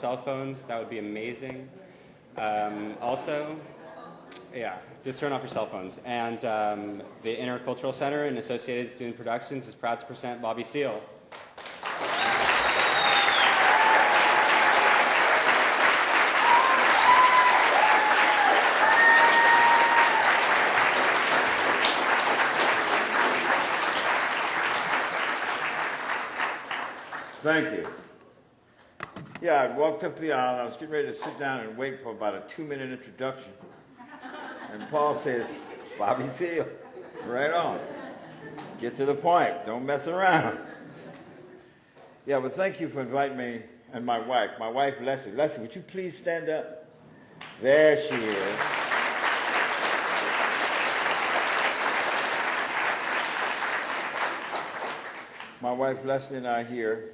cell phones, that would be amazing. Also, yeah, just turn off your cell phones. And the Intercultural Center and Associated Student Productions is proud to present Bobby Seale. Thank you. Yeah, I walked up the aisle. I was getting ready to sit down and wait for about a 2-minute introduction. And Paul says, Bobby Seale, right on. Get to the point. Don't mess around. Yeah, well, thank you for inviting me and my wife. My wife, Leslie. Leslie, would you please stand up? There she is. My wife, Leslie, and I here.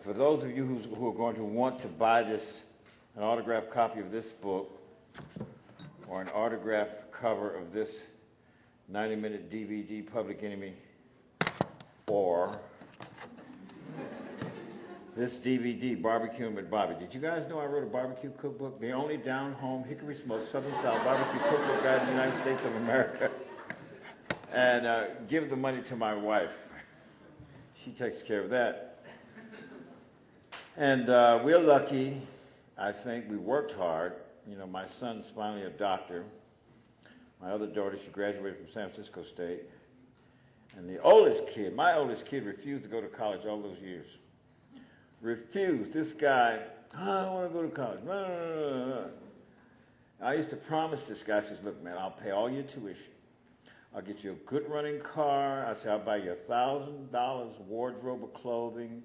For those of you who are going to want to buy an autographed copy of this book, or an autographed cover of this 90-minute DVD, Public Enemy, or this DVD, Barbecuing with Bobby. Did you guys know I wrote a barbecue cookbook? The only down-home, hickory-smoked, Southern-style barbecue cookbook guide in the United States of America. And give the money to my wife. She takes care of that. And we're lucky, I think. We worked hard. You know, my son's finally a doctor. My other daughter, she graduated from San Francisco State. And my oldest kid refused to go to college all those years. Refused. This guy, I don't want to go to college. No. I used to promise this guy, I says, look, man, I'll pay all your tuition. I'll get you a good running car. I said, I'll buy you $1,000 wardrobe of clothing,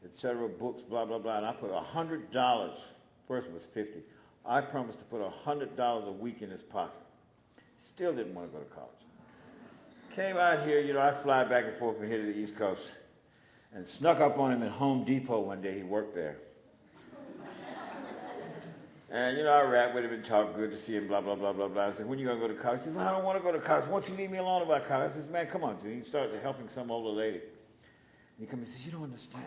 etc., books, blah, blah, blah. And I put $100, first it was $50. I promised to put $100 a week in his pocket. Still didn't want to go to college. Came out here, you know, I fly back and forth from here to the East Coast, and snuck up on him at Home Depot one day. He worked there. And, you know, I rap with him and talk good to see him, blah, blah, blah, blah, blah. I said, when are you going to go to college? He says, I don't want to go to college. Why don't you leave me alone about college? I says, man, come on. He started helping some older lady. And he comes and says, you don't understand.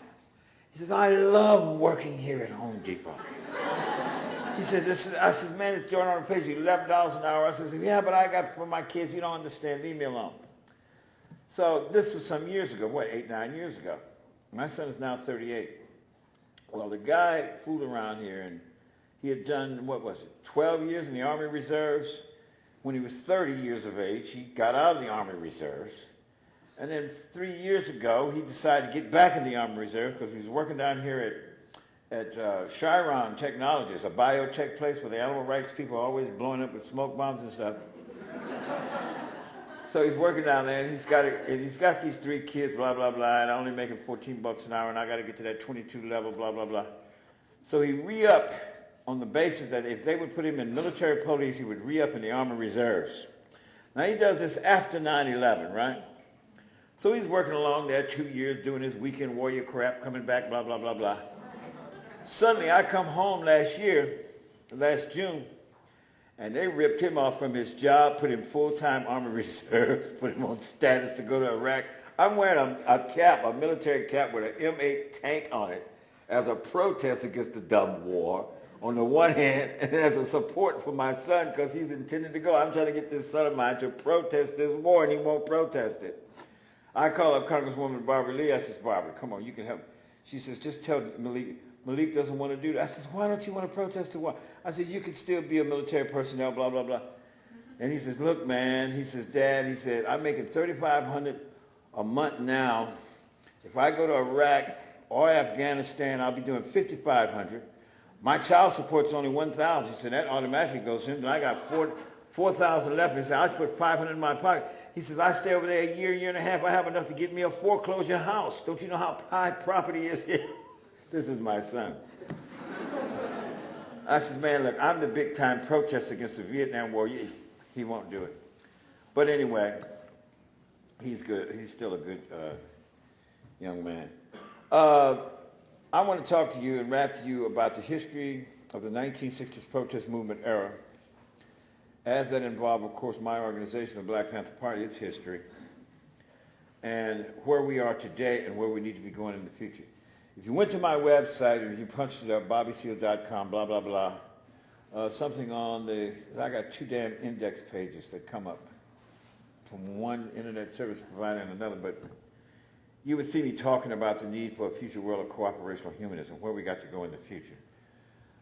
He says, I love working here at Home Depot. He said, I says, man, it's joint on the page, $11 an hour. I says, yeah, but I got for my kids, you don't understand, leave me alone. So this was some years ago, 8, 9 years ago. My son is now 38. Well, the guy fooled around here, and he had done, 12 years in the Army Reserves. When he was 30 years of age, he got out of the Army Reserves. And then 3 years ago, he decided to get back in the Army Reserve because he was working down here at Chiron Technologies, a biotech place where the animal rights people are always blowing up with smoke bombs and stuff. So he's working down there, and he's got these 3 kids, blah, blah, blah, and I'm only making $14 an hour, and I got to get to that 22 level, blah, blah, blah. So he re-upped on the basis that if they would put him in military police, he would re-up in the Army Reserves. Now, he does this after 9/11, right? So he's working along there 2 years, doing his weekend warrior crap, coming back, blah, blah, blah, blah. Suddenly, I come home last June, and they ripped him off from his job, put him full-time Army Reserve, put him on status to go to Iraq. I'm wearing a military cap with an M8 tank on it as a protest against the dumb war, on the one hand, and as a support for my son because he's intended to go. I'm trying to get this son of mine to protest this war, and he won't protest it. I call up Congresswoman Barbara Lee. I says, Barbara, come on, you can help. She says, just tell Malik. Malik doesn't want to do that. I says, why don't you want to protest the war? I said, you could still be a military personnel, blah, blah, blah. And he says, look, man, he says, Dad, he said, I'm making $3,500 a month now. If I go to Iraq or Afghanistan, I'll be doing $5,500. My child support's only $1,000. He said, that automatically goes in. And I got $4,000 left. He said, I put $500 in my pocket. He says, I stay over there a year and a half. I have enough to get me a foreclosure house. Don't you know how high property is here? This is my son. I said, man, look, I'm the big-time protester against the Vietnam War. He won't do it. But anyway, he's good. He's still a good young man. I want to talk to you and rap to you about the history of the 1960s protest movement era, as that involved, of course, my organization, the Black Panther Party, its history, and where we are today and where we need to be going in the future. If you went to my website or you punched it up, bobbyseale.com, blah, blah, blah, something on the, I got 2 damn index pages that come up from one internet service provider and another, but you would see me talking about the need for a future world of cooperational humanism, where we got to go in the future.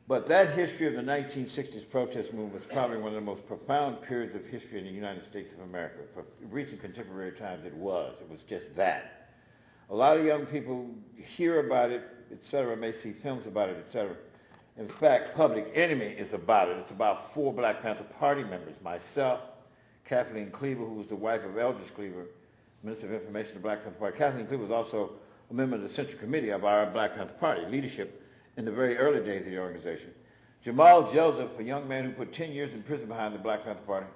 But that history of the 1960s protest movement was probably one of the most profound periods of history in the United States of America. For recent contemporary times, it was. It was just that. A lot of young people hear about it, etc., may see films about it, etc. In fact, Public Enemy is about it. It's about 4 Black Panther Party members, myself, Kathleen Cleaver, who was the wife of Eldridge Cleaver, Minister of Information of the Black Panther Party. Kathleen Cleaver was also a member of the Central Committee of our Black Panther Party leadership in the very early days of the organization. Jamal Joseph, a young man who put 10 years in prison behind the Black Panther Party,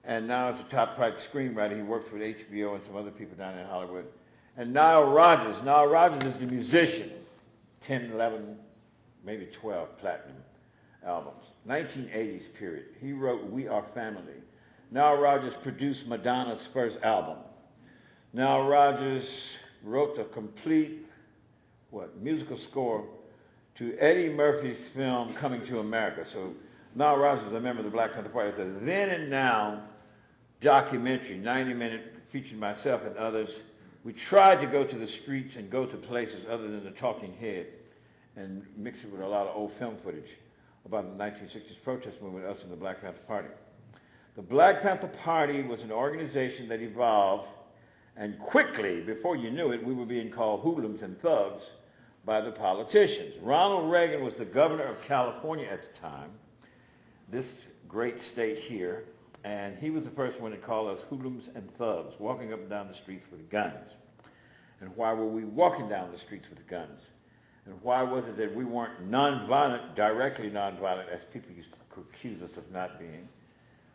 and now is a top-priced screenwriter. He works with HBO and some other people down in Hollywood. And Nile Rodgers. Nile Rodgers is the musician. 10, 11, maybe 12 platinum albums. 1980s period. He wrote We Are Family. Nile Rodgers produced Madonna's first album. Nile Rodgers wrote the complete, musical score to Eddie Murphy's film Coming to America. So Nile Rodgers is a member of the Black Panther Party. It's a then and now documentary, 90-minute, featuring myself and others. We tried to go to the streets and go to places other than the talking head and mix it with a lot of old film footage about the 1960s protest movement, us and the Black Panther Party. The Black Panther Party was an organization that evolved, and quickly, before you knew it, we were being called hoodlums and thugs by the politicians. Ronald Reagan was the governor of California at the time, this great state here, and he was the first one to call us hoodlums and thugs, walking up and down the streets with guns. And why were we walking down the streets with guns? And why was it that we weren't nonviolent, directly nonviolent, as people used to accuse us of not being,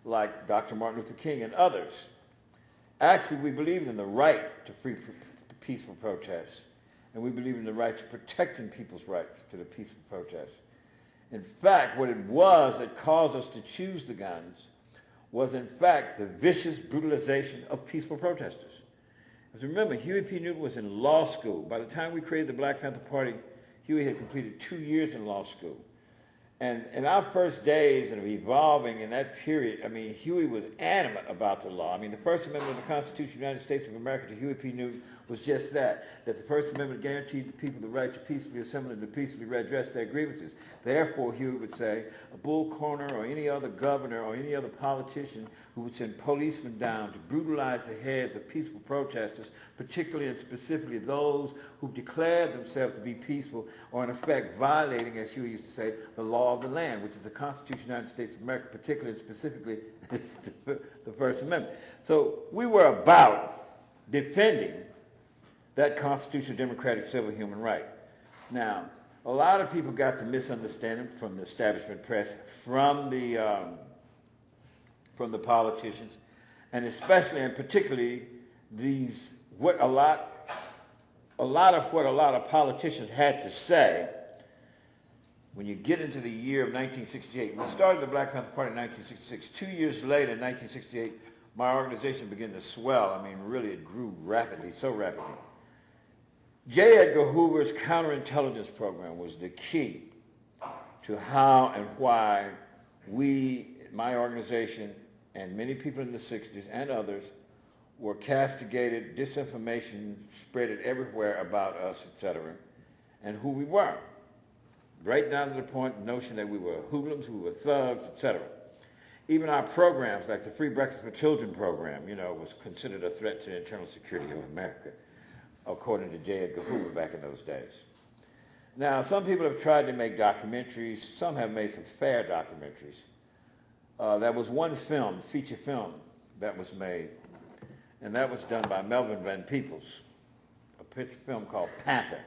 like Dr. Martin Luther King and others? Actually, we believed in the right to free, peaceful protests. And we believe in the right to protecting people's rights to the peaceful protest. In fact, what it was that caused us to choose the guns was, in fact, the vicious brutalization of peaceful protesters. Remember, Huey P. Newton was in law school. By the time we created the Black Panther Party, Huey had completed 2 years in law school. And in our first days of evolving in that period, I mean, Huey was adamant about the law. I mean, the First Amendment of the Constitution of the United States of America to Huey P. Newton was just that the First Amendment guaranteed the people the right to peacefully assemble and to peacefully redress their grievances. Therefore, Huey would say, a Bull Corner or any other governor or any other politician who would send policemen down to brutalize the heads of peaceful protesters, particularly and specifically those who declared themselves to be peaceful, or in effect violating, as Huey used to say, the law of the land, which is the Constitution of the United States of America, particularly and specifically the First Amendment. So we were about defending that constitutional, democratic, civil, human right. Now, a lot of people got the misunderstanding from the establishment press, from the politicians, and especially and particularly these a lot of what a lot of politicians had to say. When you get into the year of 1968, we started the Black Panther Party in 1966. 2 years later, in 1968, my organization began to swell. I mean, really, it grew rapidly, so rapidly. J. Edgar Hoover's counterintelligence program was the key to how and why we, my organization, and many people in the 60s and others were castigated, disinformation spread it everywhere about us, etc., and who we were. Right down to the point, the notion that we were hoodlums, we were thugs, etc. Even our programs, like the Free Breakfast for Children program, was considered a threat to the internal security of America, according to J. Edgar Hoover back in those days. Now, some people have tried to make documentaries. Some have made some fair documentaries. There was one film, feature film, that was made, and that was done by Melvin Van Peebles, a picture film called Panther,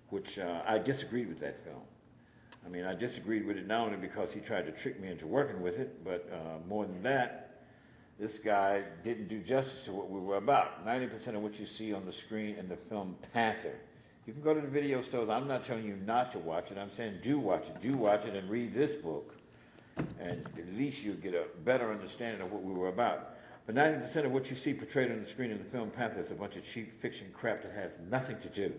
which I disagreed with that film. I mean, I disagreed with it not only because he tried to trick me into working with it, but more than that, this guy didn't do justice to what we were about. 90% of what you see on the screen in the film Panther. You can go to the video stores. I'm not telling you not to watch it. I'm saying do watch it. Do watch it and read this book. And at least you'll get a better understanding of what we were about. But 90% of what you see portrayed on the screen in the film Panther is a bunch of cheap fiction crap that has nothing to do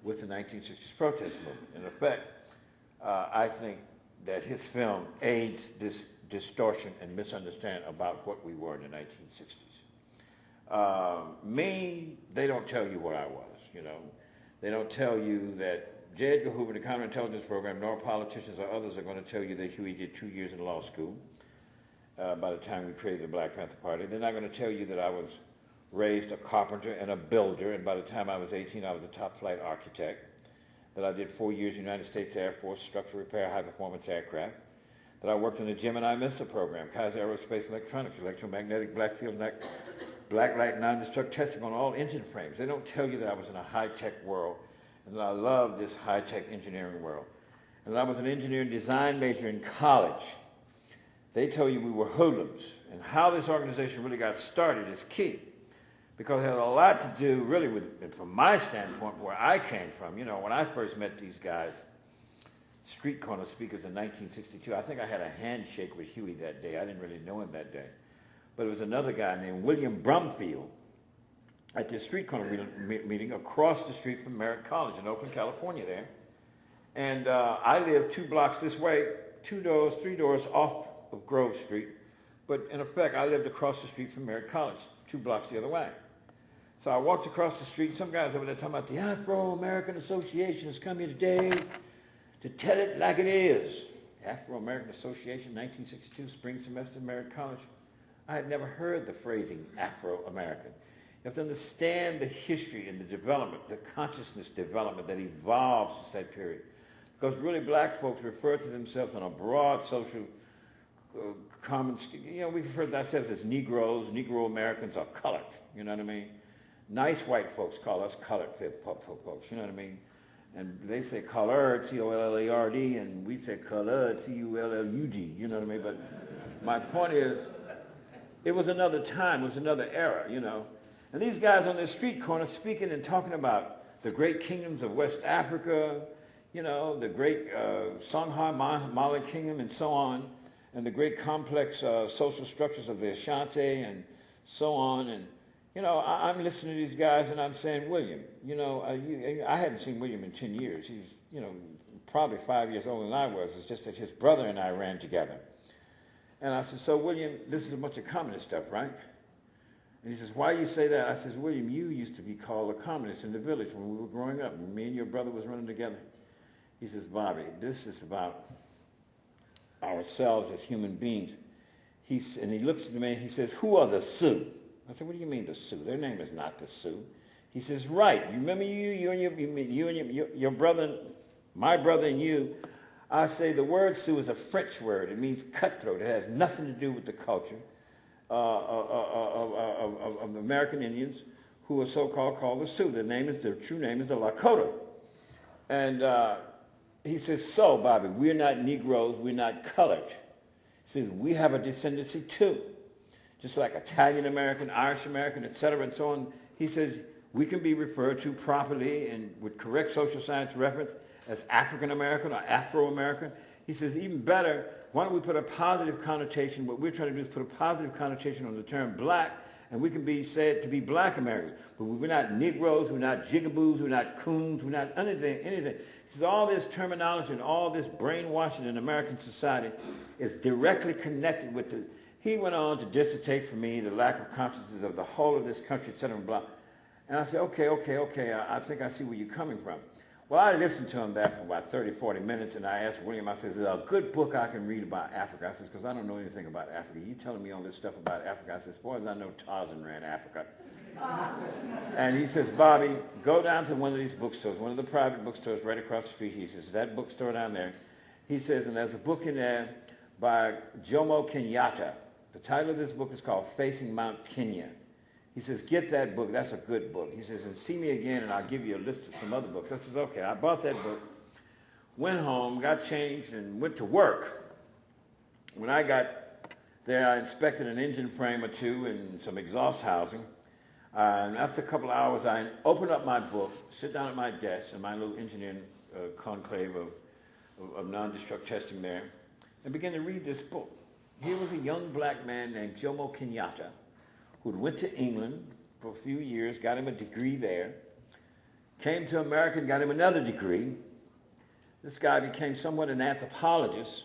with the 1960s protest movement. In effect, I think that his film aids this distortion and misunderstanding about what we were in the 1960s. They don't tell you what I was, you know. They don't tell you that J. Edgar Hoover, the counterintelligence program, nor politicians or others are going to tell you that Huey did 2 years in law school by the time we created the Black Panther Party. They're not going to tell you that I was raised a carpenter and a builder, and by the time I was 18, I was a top-flight architect, that I did 4 years United States Air Force structural repair high-performance aircraft, that I worked in the Gemini missile program, Kaiser Aerospace Electronics, electromagnetic black field, black light non-destruct testing on all engine frames. They don't tell you that I was in a high-tech world and that I love this high-tech engineering world. And that I was an engineering design major in college. They tell you we were hoodlums. And how this organization really got started is key, because it had a lot to do really with, from my standpoint, where I came from. You know, when I first met these guys, street corner speakers in 1962, I think I had a handshake with Huey that day. I didn't really know him that day. But it was another guy named William Brumfield at this street corner meeting across the street from Merritt College in Oakland, California there. And I lived 2 blocks this way, 3 doors off of Grove Street. But in effect, I lived across the street from Merritt College, 2 blocks the other way. So I walked across the street. Some guys over there talking about the Afro-American Association has come here today to tell it like it is. Afro-American Association, 1962, spring semester, Merritt College. I had never heard the phrasing Afro-American. You have to understand the history and the development, the consciousness development that evolves since that period. Because really black folks refer to themselves on a broad social common, you know, we refer to ourselves as Negroes, Negro Americans, or colored, you know what I mean? Nice white folks call us colored folks, you know what I mean? And they say colored, C-O-L-L-A-R-D, and we say colored, C-U-L-L-U-D, you know what I mean? But my point is, it was another time, it was another era, you know. And these guys on this street corner speaking and talking about the great kingdoms of West Africa, you know, the great Songhai Mali kingdom and so on, and the great complex social structures of the Ashanti and so on. And, you know, I'm listening to these guys and I'm saying, William, you know, I hadn't seen William in 10 years. He's, you know, probably 5 years older than I was. It's just that his brother and I ran together. And I said, so William, this is a bunch of communist stuff, right? And he says, why do you say that? I says, William, you used to be called a communist in the village when we were growing up. Me and your brother was running together. He says, Bobby, this is about ourselves as human beings. And he looks at me and he says, who are the Sioux? I said, what do you mean the Sioux? Their name is not the Sioux. He says, right. You remember you and your brother, my brother and you. I say the word Sioux is a French word. It means cutthroat. It has nothing to do with the culture of American Indians who are so-called called the Sioux. The true name is the Lakota. And he says, so, Bobby, we're not Negroes, we're not colored. He says, we have a descendancy too. Just like Italian American, Irish American, etc., and so on. He says, we can be referred to properly and with correct social science reference as African American or Afro American. He says, even better, why don't we put a positive connotation? What we're trying to do is put a positive connotation on the term black, and we can be said to be black Americans. But we're not Negroes, we're not jigaboos, we're not coons, we're not anything. He says, all this terminology and all this brainwashing in American society is directly connected with the... He went on to dissertate for me the lack of consciousness of the whole of this country, et cetera, and blah. And I said, okay, I think I see where you're coming from. Well, I listened to him there for about 30, 40 minutes, and I asked William, I said, is there a good book I can read about Africa? I said, because I don't know anything about Africa. You telling me all this stuff about Africa? I said, as far as I know, Tarzan ran Africa. And he says, Bobby, go down to one of these bookstores, one of the private bookstores right across the street. He says, that bookstore down there. He says, and there's a book in there by Jomo Kenyatta. The title of this book is called Facing Mount Kenya. He says, get that book. That's a good book. He says, and see me again, and I'll give you a list of some other books. I says, okay. I bought that book, went home, got changed, and went to work. When I got there, I inspected an engine frame or two and some exhaust housing. And after a couple of hours, I opened up my book, sit down at my desk in my little engineering conclave of non-destruct testing there, and began to read this book. Here was a young black man named Jomo Kenyatta, who went to England for a few years, got him a degree there, came to America and got him another degree. This guy became somewhat an anthropologist,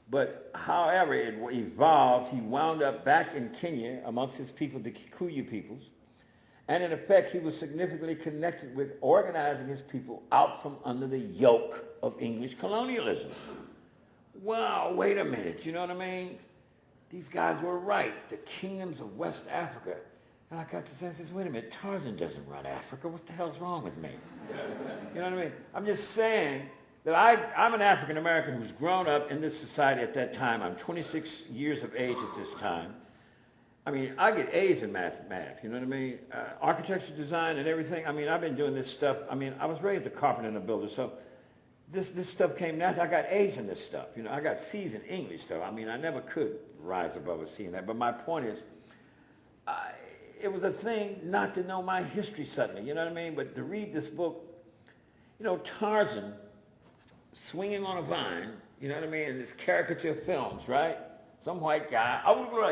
but however it evolved, he wound up back in Kenya amongst his people, the Kikuyu peoples, and in effect, he was significantly connected with organizing his people out from under the yoke of English colonialism. Wow, wait a minute, you know what I mean? These guys were right, the kingdoms of West Africa. And I got to say, wait a minute, Tarzan doesn't run Africa. What the hell's wrong with me? You know what I mean? I'm just saying that I'm an African American who's grown up in this society at that time. I'm 26 years of age at this time. I mean, I get A's in math, you know what I mean? Architecture, design, and everything. I mean, I've been doing this stuff. I mean, I was raised a carpenter and a builder, so this stuff came natural. I got A's in this stuff. You know, I got C's in English, though. I mean, I never could rise above a C in that. But my point is, it was a thing not to know my history suddenly, you know what I mean? But to read this book, you know, Tarzan swinging on a vine, you know what I mean, in this caricature films, right? Some white guy,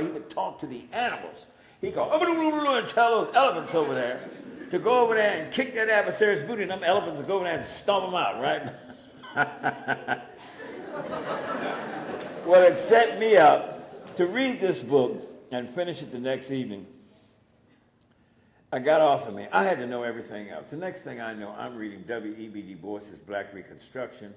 he could talk to the animals. He'd go, and tell those elephants over there to go over there and kick that adversary's booty, and them elephants would go over there and stomp them out, right? Well, it set me up to read this book and finish it the next evening. I got off of me. I had to know everything else. The next thing I know, I'm reading W.E.B. Du Bois's Black Reconstruction.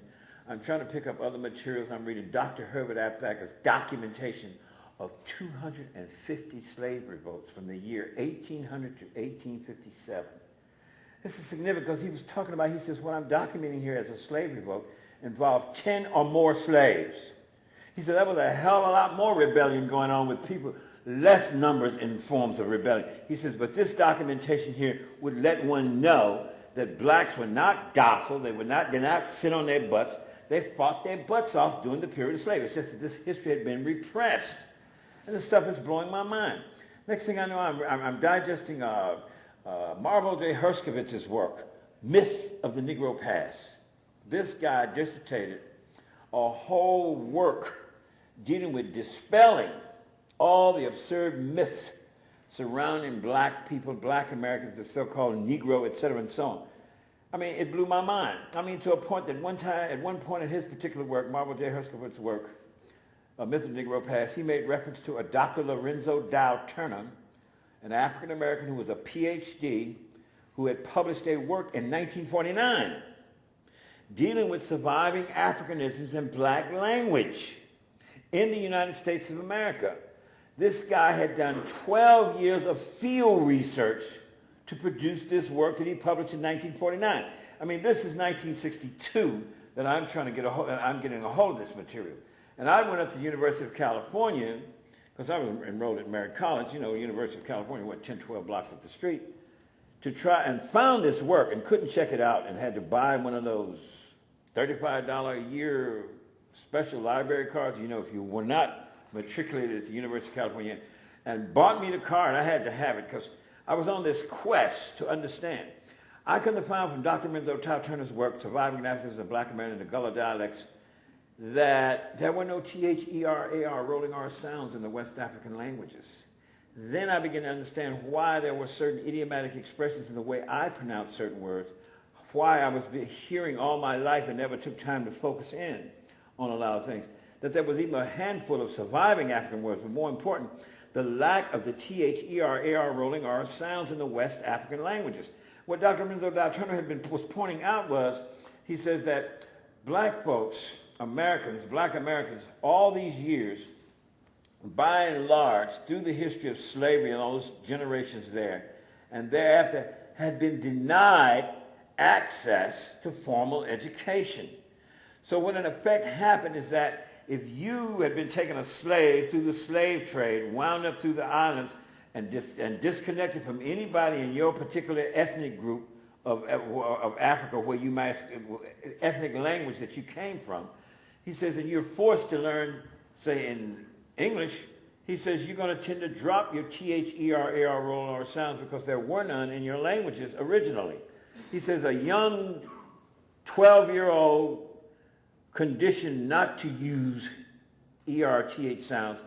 I'm trying to pick up other materials. I'm reading Dr. Herbert Apthacker's documentation of 250 slave revolts from the year 1800 to 1857. This is significant because he was talking about, he says, what I'm documenting here as a slave revolt involved 10 or more slaves. He said that was a hell of a lot more rebellion going on with people, less numbers in forms of rebellion. He says, but this documentation here would let one know that blacks were not docile. They did not sit on their butts. They fought their butts off during the period of slavery. It's just that this history had been repressed. And this stuff is blowing my mind. Next thing I know, I'm digesting Marvel J. Herscovitz's work, Myth of the Negro Past. This guy dissertated a whole work dealing with dispelling all the absurd myths surrounding black people, black Americans, the so-called Negro, etc., and so on. I mean, it blew my mind. I mean, to a point that at one point in his particular work, Marvel J. Herscovitz's work, A Myth of the Negro Past, he made reference to a Dr. Lorenzo Dow Turner, an African-American who was a PhD, who had published a work in 1949 dealing with surviving Africanisms in black language in the United States of America. This guy had done 12 years of field research to produce this work that he published in 1949. I mean, this is 1962 that I'm getting a hold of this material. And I went up to the University of California, because I was enrolled at Merritt College, you know, University of California, 10, 12 blocks up the street, to try and found this work and couldn't check it out and had to buy one of those $35 a year special library cards, you know, if you were not matriculated at the University of California, and bought me the card. I had to have it because I was on this quest to understand. I couldn't have found from Dr. Lorenzo Dow Turner's work, Surviving Africans of Black American and the Gullah Dialects, that there were no T-H-E-R-A-R rolling R sounds in the West African languages. Then I began to understand why there were certain idiomatic expressions in the way I pronounced certain words, why I was hearing all my life and never took time to focus in on a lot of things. That there was even a handful of surviving African words, but more important, the lack of the T-H-E-R-A-R rolling R sounds in the West African languages. What Dr. Lorenzo Dow Turner was pointing out was, he says that black folks, Americans, black Americans, all these years, by and large, through the history of slavery and all those generations there, and thereafter had been denied access to formal education. So what in effect happened is that if you had been taken a slave through the slave trade, wound up through the islands, and disconnected from anybody in your particular ethnic group of Africa, where you might, ethnic language that you came from, he says, and you're forced to learn, say, in English, he says you're going to tend to drop your T-H-E-R-A-R roll R sounds because there were none in your languages originally. He says a young 12-year-old conditioned not to use E-R-T-H sounds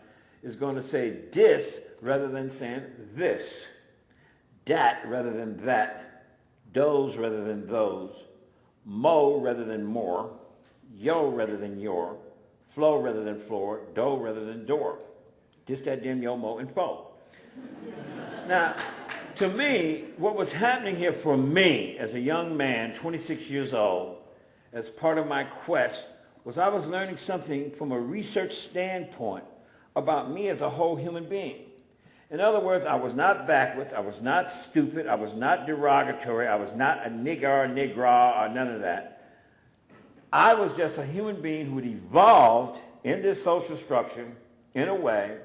is going to say this rather than saying this, dat rather than that, those rather than those, mo rather than more, yo rather than your, flow rather than floor, do rather than door. This, that, them, yo, mo, and fo. Now, to me, what was happening here for me as a young man, 26 years old, as part of my quest, was I was learning something from a research standpoint about me as a whole human being. In other words, I was not backwards, I was not stupid, I was not derogatory, I was not a nigger or nigra or none of that. I was just a human being who had evolved in this social structure in a way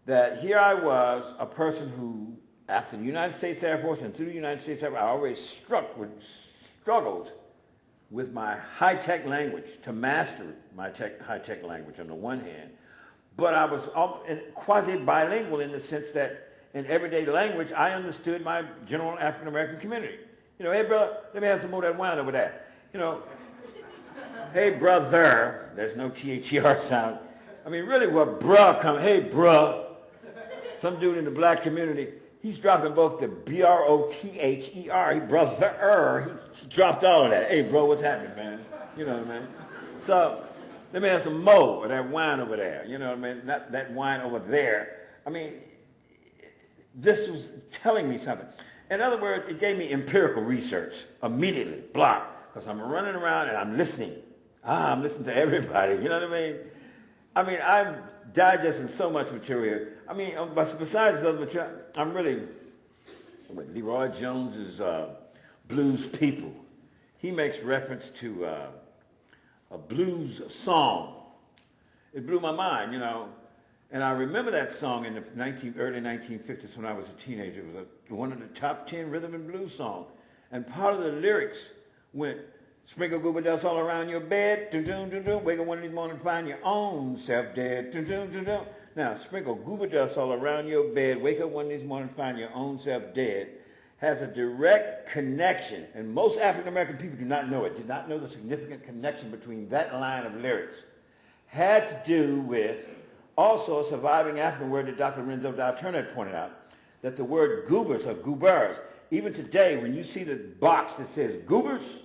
that here I was, a person who, after the United States Air Force and through the United States Air Force, I always struggled with my high-tech language, to master my high-tech language on the one hand. But I was quasi-bilingual in the sense that in everyday language, I understood my general African-American community. You know, hey, brother, let me have some more of that wine over there. You know, hey, brother, there's no T-H-E-R sound. I mean, really, what bruh come, hey, bruh. Some dude in the black community, he's dropping both the B-R-O-T-H-E-R, he brother, he dropped all of that. Hey, bro, what's happening, man? You know what I mean? So, let me have some more of that wine over there. You know what I mean? Not that wine over there. I mean, this was telling me something. In other words, it gave me empirical research immediately, block, because I'm running around and I'm listening. I'm listening to everybody. You know what I mean? I'm digesting so much material. I mean, besides the other material, I'm really, with Leroy Jones's Blues People, he makes reference to a blues song. It blew my mind, you know. And I remember that song in the early 1950s when I was a teenager. It was one of the top 10 rhythm and blues songs. And part of the lyrics went, sprinkle goober dust all around your bed, doo-doo-doo-doo, wake up one of these mornings and find your own self dead, doo-doo-doo-doo. Now, sprinkle goober dust all around your bed, wake up one of these mornings and find your own self dead, has a direct connection, and most African-American people do not know it, did not know the significant connection between that line of lyrics. Had to do with also a surviving African word that Dr. Renzo Dow Turner had pointed out, that the word goobers or goobers, even today when you see the box that says goobers,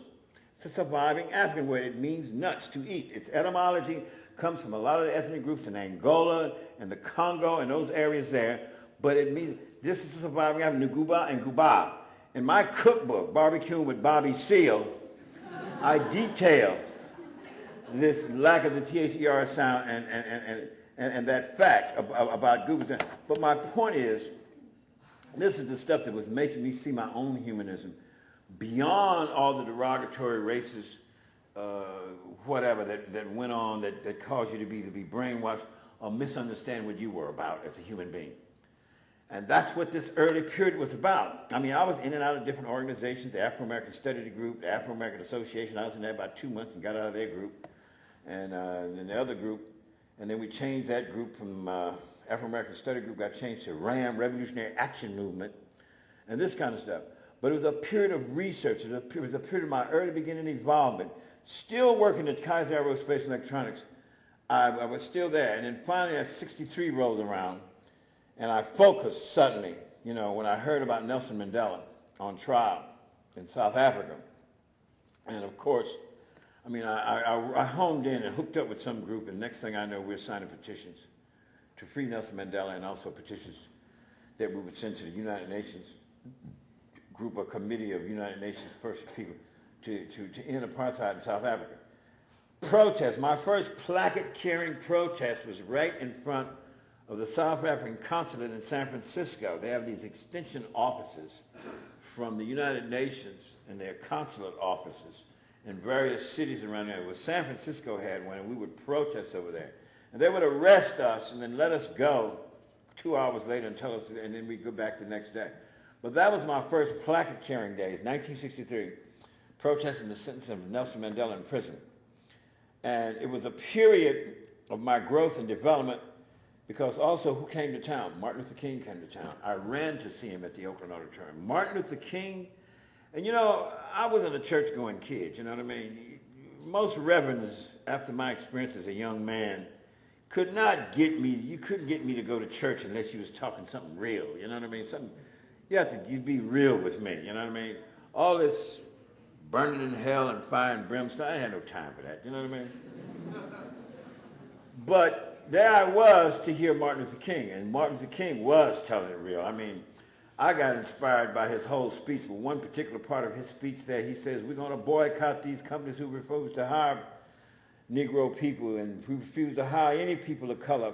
it's a surviving African word. It means nuts, to eat. Its etymology comes from a lot of the ethnic groups in Angola and the Congo and those areas there, but it means this is a surviving African, Nuguba and Guba. In my cookbook, Barbecuing with Bobby Seale, I detail this lack of the T-H-E-R sound and that fact about goobers. But my point is, this is the stuff that was making me see my own humanism beyond all the derogatory racist whatever that went on that caused you to be brainwashed or misunderstand what you were about as a human being. And that's what this early period was about. I mean, I was in and out of different organizations, the Afro-American Study Group, the Afro-American Association. I was in there about 2 months and got out of their group. And then the other group, and then we changed that group from Afro-American Study Group, got changed to RAM, Revolutionary Action Movement, and this kind of stuff. But it was a period of research. It was a period of my early beginning involvement. Still working at Kaiser Aerospace Electronics. I was still there. And then finally, as 63 rolled around, and I focused suddenly, you know, when I heard about Nelson Mandela on trial in South Africa. And of course, I mean, I homed in and hooked up with some group, and next thing I know, we're signing petitions to free Nelson Mandela, and also petitions that we would send to the United Nations group, a committee of United Nations people to end apartheid in South Africa. Protest, my first placard-carrying protest was right in front of the South African consulate in San Francisco. They have these extension offices from the United Nations and their consulate offices in various cities around there. Well, San Francisco had one, and we would protest over there. And they would arrest us and then let us go 2 hours later and tell us, and then we'd go back the next day. But that was my first placard-carrying days, 1963, protesting the sentence of Nelson Mandela in prison. And it was a period of my growth and development, because also who came to town? Martin Luther King came to town. I ran to see him at the Oakland Auditorium. Martin Luther King, and you know, I wasn't a church-going kid, you know what I mean? Most reverends, after my experience as a young man, could not get me, you couldn't get me to go to church unless you was talking something real, you know what I mean? You have to be real with me, you know what I mean? all this burning in hell and fire and brimstone. I had no time for that, you know what I mean? But there I was to hear Martin Luther King, and Martin Luther King was telling it real. I mean, I got inspired by his whole speech, but one particular part of his speech there, he says, we're going to boycott these companies who refuse to hire Negro people and who refuse to hire any people of color.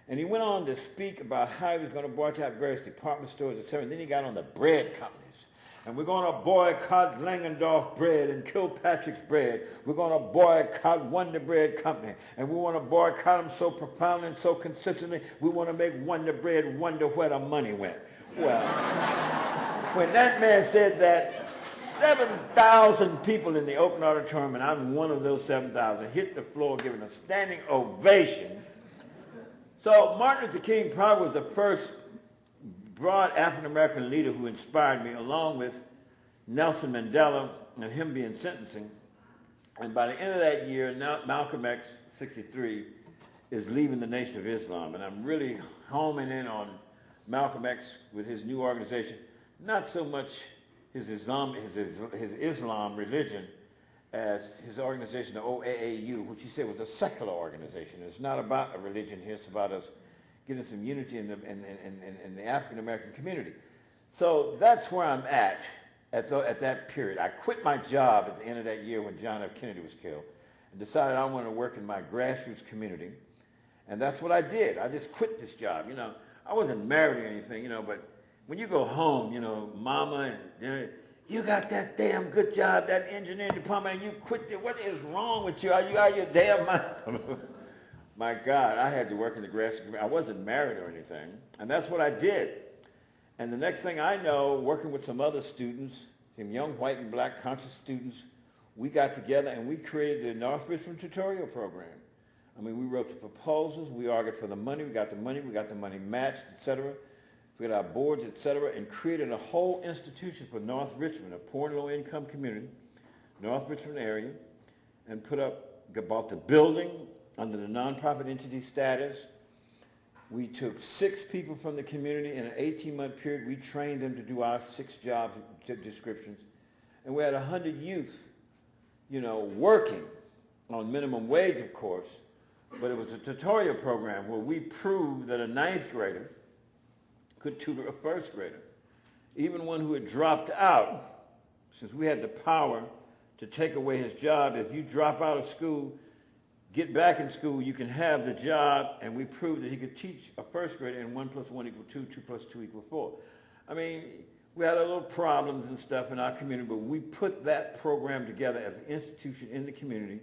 And he went on to speak about how he was going to boycott various department stores, etc. And then he got on the bread companies. And we're going to boycott Langendorf bread and Kilpatrick's bread. We're going to boycott Wonder Bread Company. And we want to boycott them so profoundly and so consistently, we want to make Wonder Bread wonder where the money went. Well, when that man said that, 7,000 people in the open auditorium, and I'm one of those 7,000, hit the floor giving a standing ovation. So Martin Luther King probably was the first broad African-American leader who inspired me, along with Nelson Mandela and him being sentencing. And by the end of that year, Malcolm X, 63, is leaving the Nation of Islam. And I'm really homing in on Malcolm X with his new organization, not so much his Islam religion, as his organization, the OAAU, which he said was a secular organization. It's not about a religion here, it's about us getting some unity in the African-American community. So that's where I'm at that period. I quit my job at the end of that year when John F. Kennedy was killed and decided I wanted to work in my grassroots community. And that's what I did. I just quit this job. You know, I wasn't married or anything, you know, but when you go home, you know, mama and you got that damn good job, that engineering department, and you quit it. What is wrong with you? Are you out of your damn mind? My God, I had to work in the grassroots community. I wasn't married or anything, and that's what I did. And the next thing I know, working with some other students, some young white and black conscious students, we got together and we created the North Richmond Tutorial Program. I mean, we wrote the proposals, we argued for the money, we got the money matched, etc. We got our boards, etc., and created a whole institution for North Richmond, a poor and low-income community, North Richmond area, and bought the building under the nonprofit entity status. We took 6 people from the community in an 18-month period. We trained them to do our 6 job descriptions. And we had 100 youth, you know, working on minimum wage, of course, but it was a tutorial program where we proved that a 9th grader could tutor a 1st grader, even one who had dropped out, since we had the power to take away his job. If you drop out of school, get back in school, you can have the job, and we proved that he could teach a 1st grader, and 1 + 1 = 2, 2 + 2 = 4. I mean, we had a little problems and stuff in our community, but we put that program together as an institution in the community,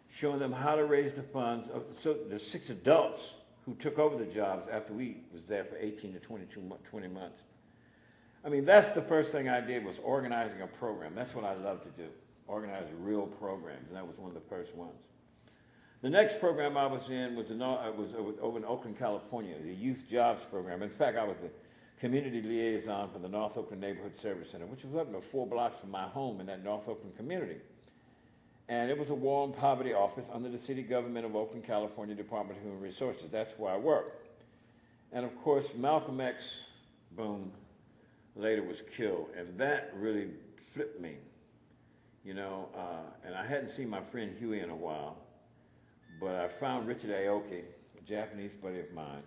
showing them how to raise the funds. So the 6 adults who took over the jobs after we was there for 18 to 20 months. I mean, that's the first thing I did, was organizing a program. That's what I love to do, organize real programs, and that was one of the first ones. The next program I was in was over in Oakland, California, the Youth Jobs Program. In fact, I was the community liaison for the North Oakland Neighborhood Service Center, which was up about 4 blocks from my home in that North Oakland community. And it was a war on poverty office under the city government of Oakland, California, Department of Human Resources. That's where I worked. And of course, Malcolm X, boom, later was killed. And that really flipped me, you know. And I hadn't seen my friend Huey in a while. But I found Richard Aoki, a Japanese buddy of mine,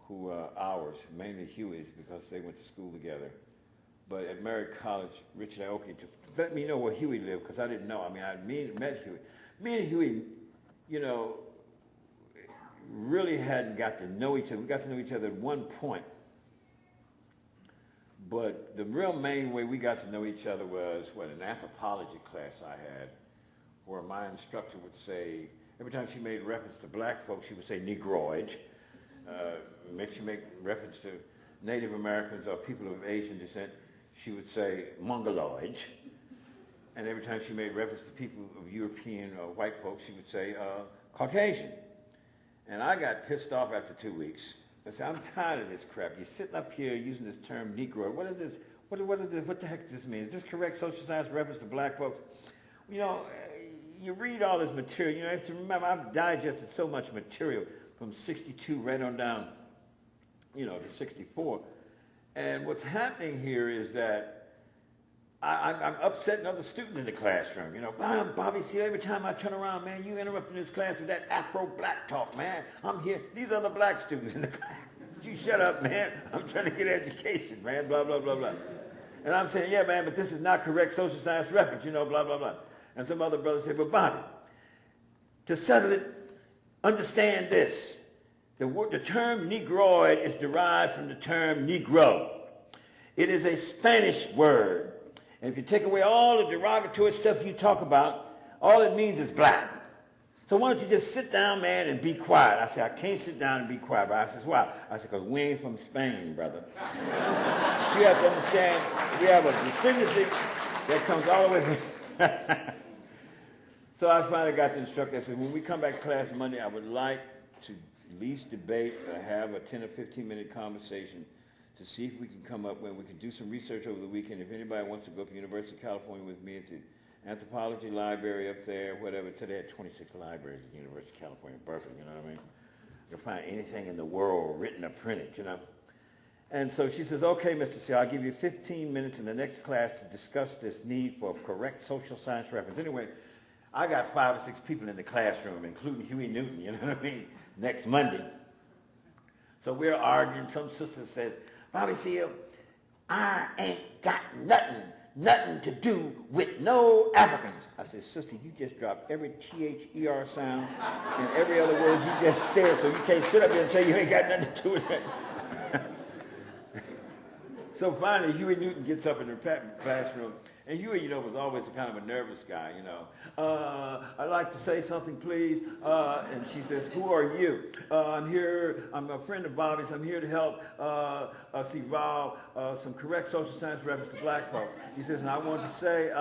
who ours, mainly Huey's, because they went to school together. But at Merritt College, Richard Aoki let me know where Huey lived, because I didn't know. I mean, I'd met Huey. Me and Huey, you know, really hadn't got to know each other. We got to know each other at one point. But the real main way we got to know each other was, an anthropology class I had, where my instructor would say, every time she made reference to black folks, she would say Negroid. She make reference to Native Americans or people of Asian descent, she would say Mongoloid. And every time she made reference to people of European or white folks, she would say Caucasian. And I got pissed off after 2 weeks. I said, I'm tired of this crap. You're sitting up here using this term Negro. What is this? What is this? What the heck does this mean? Is this correct social science reference to black folks? You know, you read all this material. You know, you have to remember, I've digested so much material from 62 right on down, you know, to 64. And what's happening here is that I'm upsetting other students in the classroom. You know, Bobby Seale, every time I turn around, man, you interrupting this class with that Afro-black talk, man. I'm here. These are the black students in the class. You shut up, man. I'm trying to get education, man, blah, blah, blah, blah. And I'm saying, yeah, man, but this is not correct social science reference, you know, blah, blah, blah. And some other brothers say, but Bobby, to settle it, understand this. The term Negroid is derived from the term Negro. It is a Spanish word. And if you take away all the derogatory stuff you talk about, all it means is black. So why don't you just sit down, man, and be quiet? I said, I can't sit down and be quiet. But I said, why? I said, because we ain't from Spain, brother. You have to understand, we have a descendancy that comes all the way from... So I finally got the instructor. I said, when we come back to class Monday, I would like to at least debate or have a 10 or 15-minute conversation to see if we can come up with, we can do some research over the weekend. If anybody wants to go up to University of California with me at the anthropology library up there, whatever. So they had 26 libraries at the University of California, Berkeley, you know what I mean? You can find anything in the world written or printed, you know? And so she says, okay, Mr. Seale, I'll give you 15 minutes in the next class to discuss this need for correct social science reference. Anyway, I got 5 or 6 people in the classroom, including Huey Newton, you know what I mean, next Monday. So we're arguing. Some sister says, Bobby Seale, I ain't got nothing to do with no Africans. I said, sister, you just dropped every T-H-E-R sound and every other word you just said, so you can't sit up here and say you ain't got nothing to do with it. So finally, Huey Newton gets up in the classroom, and Huey, you know, was always a kind of a nervous guy, you know. I'd like to say something, please. And she says, who are you? I'm here, I'm a friend of Bobby's. I'm here to help evolve some correct social science reference to black folks. He says, and I want to say,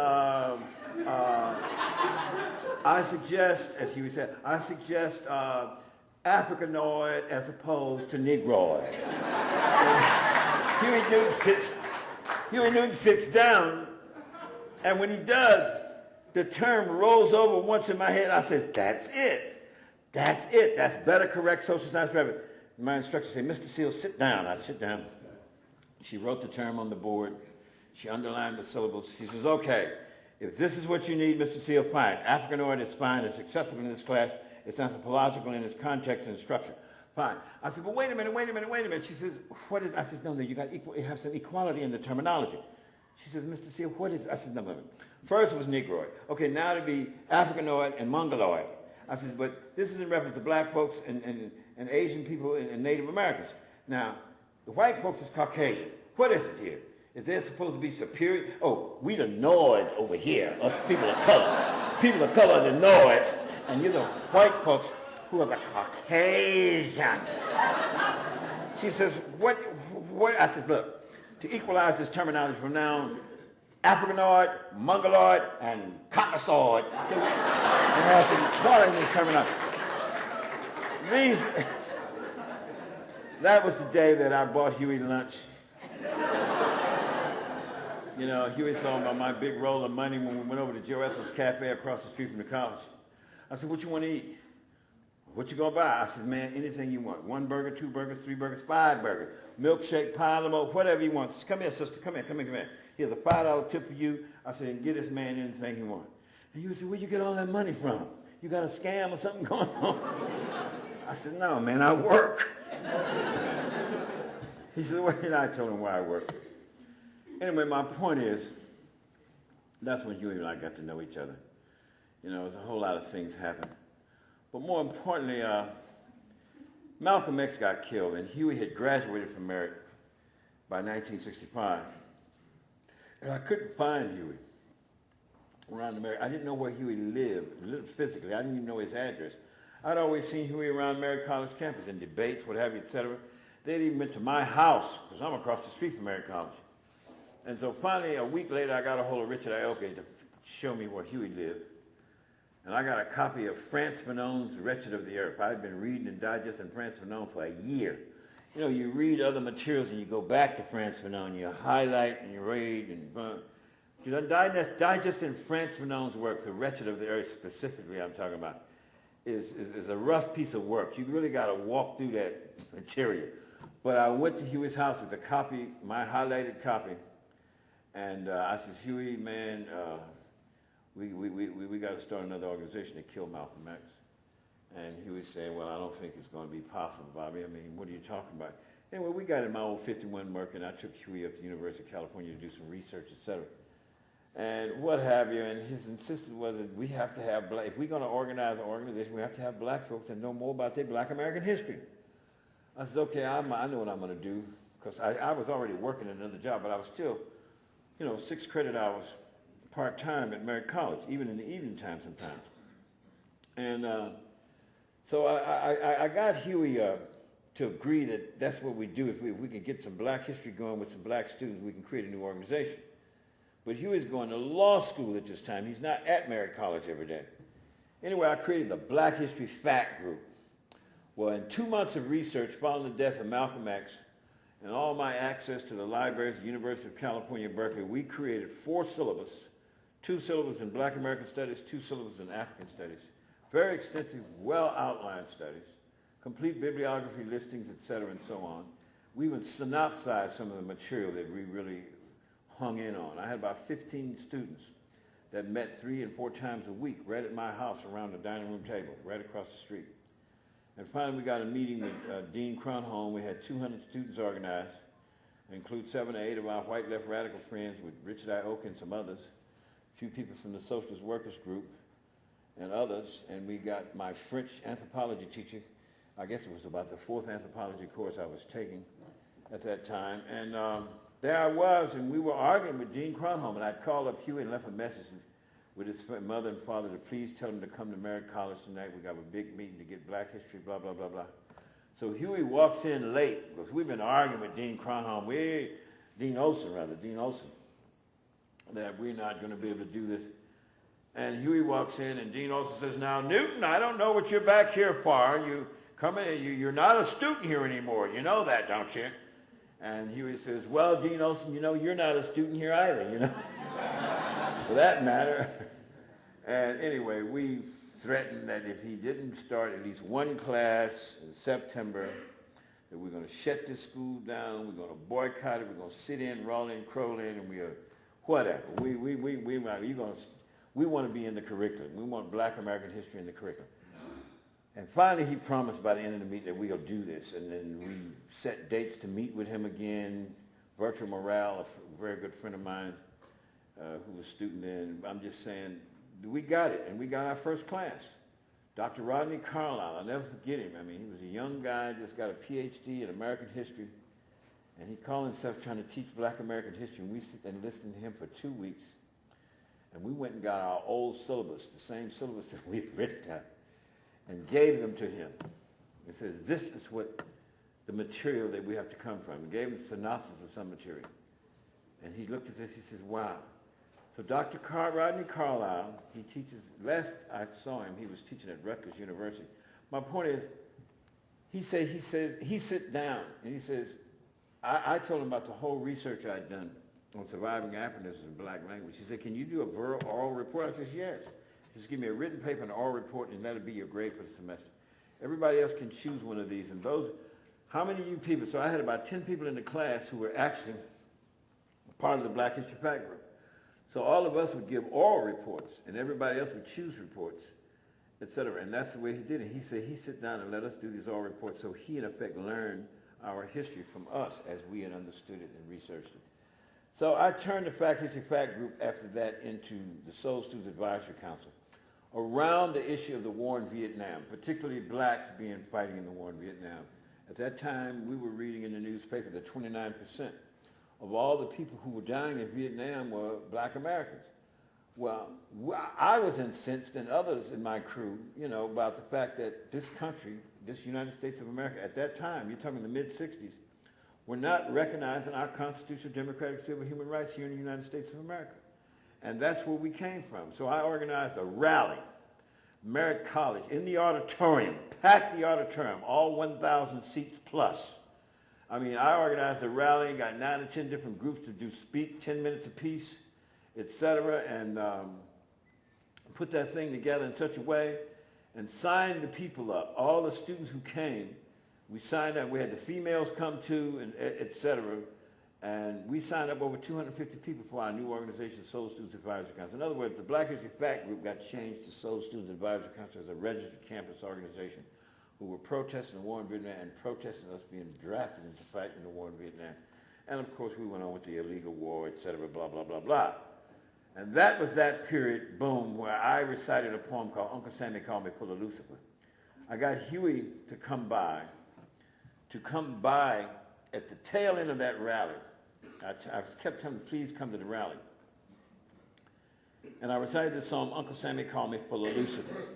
I suggest, as Huey said, I suggest Africanoid as opposed to Negroid. Huey Newton sits down, and when he does, the term rolls over once in my head. I says, that's it. That's it. That's better correct social science reference. My instructor said, Mr. Seale, sit down. I sit down. She wrote the term on the board. She underlined the syllables. She says, okay, if this is what you need, Mr. Seale, fine. Africanoid is fine. It's acceptable in this class. It's anthropological in its context and structure. Fine. I said, but wait a minute. She says, what is, I said, no, you got you have some equality in the terminology. She says, Mr. Seale, what is, I said, no. First was Negroid. Okay, now to be Africanoid and Mongoloid. I said, but this is in reference to black folks and Asian people and Native Americans. Now, the white folks is Caucasian. What is it here? Is there supposed to be superior? Oh, we the Noids over here, us people of color. People of color are the Noids, and you're the white folks who are the Caucasian. She says, what? I says, look, to equalize this terminology from now on, Africanoid, Mongoloid, and Caucasoid. So it has some thought in this terminology. That was the day that I bought Huey lunch. You know, Huey saw my big roll of money when we went over to Joe Ethel's Cafe across the street from the college. I said, what you want to eat? What you gonna buy? I said, man, anything you want. 1 burger, 2 burgers, 3 burgers, 5 burgers. Milkshake, pie limo, whatever you want. Come here, sister, come here. Here's a $5 tip for you. I said, and get this man anything he wants. And you said, where you get all that money from? You got a scam or something going on? I said, no, man, I work. He said, well, I told him why I work. Anyway, my point is, that's when Huey and I got to know each other. You know, there's a whole lot of things happened. But more importantly, Malcolm X got killed, and Huey had graduated from merit by 1965. And I couldn't find Huey around the Merritt. I didn't know where Huey lived physically. I didn't even know his address. I'd always seen Huey around Merritt College campus in debates, what have you, etc. They'd even been to my house, because I'm across the street from Merritt College. And so finally, a week later, I got a hold of Richard Aoki to show me where Huey lived. And I got a copy of Frantz Fanon's Wretched of the Earth. I had been reading and digesting Frantz Fanon for a year. You know, you read other materials and you go back to Frantz Fanon, you highlight and you read and you know, digesting Frantz Fanon's work, The Wretched of the Earth specifically I'm talking about, is a rough piece of work. You really got to walk through that material. But I went to Huey's house with a copy, my highlighted copy, And I says, Huey, man, we got to start another organization to kill Malcolm X. And Huey said, well, I don't think it's going to be possible, Bobby. I mean, what are you talking about? Anyway, we got in my old 51 Merc, and I took Huey up to the University of California to do some research, et cetera. And what have you, and his insistence was that we have to have, if we're going to organize an organization, we have to have black folks that know more about their black American history. I said, okay, I know what I'm going to do, because I was already working another job, but I was still, 6 credit hours part-time at Merritt College, even in the evening time sometimes. And so I got Huey to agree that that's what we do. If we can get some black history going with some black students, we can create a new organization. But Huey's going to law school at this time. He's not at Merritt College every day. Anyway, I created the Black History Fact Group. Well, in 2 months of research following the death of Malcolm X and all my access to the libraries of the University of California, Berkeley, we created 4 syllabus, 2 syllabus in Black American Studies, 2 syllabus in African Studies. Very extensive, well-outlined studies, complete bibliography listings, et cetera, and so on. We even synopsized some of the material that we really hung in on. I had about 15 students that met 3 and 4 times a week right at my house around the dining room table, right across the street. And finally, we got a meeting with Dean Cronholm. We had 200 students organized, include 7 or 8 of our white left radical friends with Richard I. Oak and some others, a few people from the Socialist Workers Group, and others, and we got my French anthropology teacher. I guess it was about the 4th anthropology course I was taking at that time. And there I was, and we were arguing with Dean Cronholm, and I called up Huey and left a message with his mother and father to please tell him to come to Merritt College tonight. We got a big meeting to get black history, blah, blah, blah, blah. So Huey walks in late, because we've been arguing with Dean Cronholm, Dean Olson, that we're not going to be able to do this. And Huey walks in, and Dean Olson says, now, Newton, I don't know what you're back here for. You're not a student here anymore. You know that, don't you? And Huey says, well, Dean Olson, you're not a student here either, for that matter. And anyway, we threatened that if he didn't start at least 1 class in September, that we're going to shut this school down, we're going to boycott it, we're going to sit in, roll in, crawl in, and whatever. We want to be in the curriculum. We want black American history in the curriculum. And finally, he promised by the end of the meeting that we'll do this. And then we set dates to meet with him again. Bertram Morrell, a very good friend of mine, who was a student then. I'm just saying, we got it, and we got our first class. Dr. Rodney Carlisle, I'll never forget him. I mean, he was a young guy, just got a PhD in American history, and he called himself trying to teach black American history, and we sit and listened to him for 2 weeks. And we went and got our old syllabus, the same syllabus that we'd written down, and gave them to him. It says, this is what the material that we have to come from. We gave him a synopsis of some material. And he looked at this, he says, wow. So Dr. Rodney Carlisle, he teaches, last I saw him, he was teaching at Rutgers University. My point is, he sit down, and he says, I told him about the whole research I'd done on surviving Africanism in black language. He said, can you do a oral report? I said, yes. He says, give me a written paper and an oral report, and that'll be your grade for the semester. Everybody else can choose one of these. And how many of you people, so I had about 10 people in the class who were actually part of the Black History Fact Group. So all of us would give oral reports, and everybody else would choose reports, et cetera. And that's the way he did it. He said he'd sit down and let us do these oral reports, so he, in effect, learned our history from us as we had understood it and researched it. So I turned the Black History Fact Group after that into the Seoul Students Advisory Council around the issue of the war in Vietnam, particularly blacks fighting in the war in Vietnam. At that time, we were reading in the newspaper that 29% of all the people who were dying in Vietnam were black Americans. Well, I was incensed, and others in my crew, about the fact that this country, this United States of America, at that time, you're talking the mid-60s, were not recognizing our constitutional democratic civil human rights here in the United States of America. And that's where we came from. So I organized a rally, Merritt College, in the auditorium, packed the auditorium, all 1,000 seats plus. I mean, I organized a rally, got 9 or 10 different groups to speak 10 minutes apiece, et cetera, and put that thing together in such a way and signed the people up. All the students who came, we signed up. We had the females come too, and et cetera. And we signed up over 250 people for our new organization, Soul Students Advisory Council. In other words, the Black History Fact Group got changed to Soul Students Advisory Council as a registered campus organization who were protesting the war in Vietnam and protesting us being drafted into fighting the war in Vietnam. And of course, we went on with the illegal war, et cetera, blah, blah, blah, blah. And that was that period, boom, where I recited a poem called Uncle Sammy Called Me Full of Lucifer. I got Huey to come by at the tail end of that rally. I kept telling him, please come to the rally. And I recited this song, Uncle Sammy Called Me Full of Lucifer.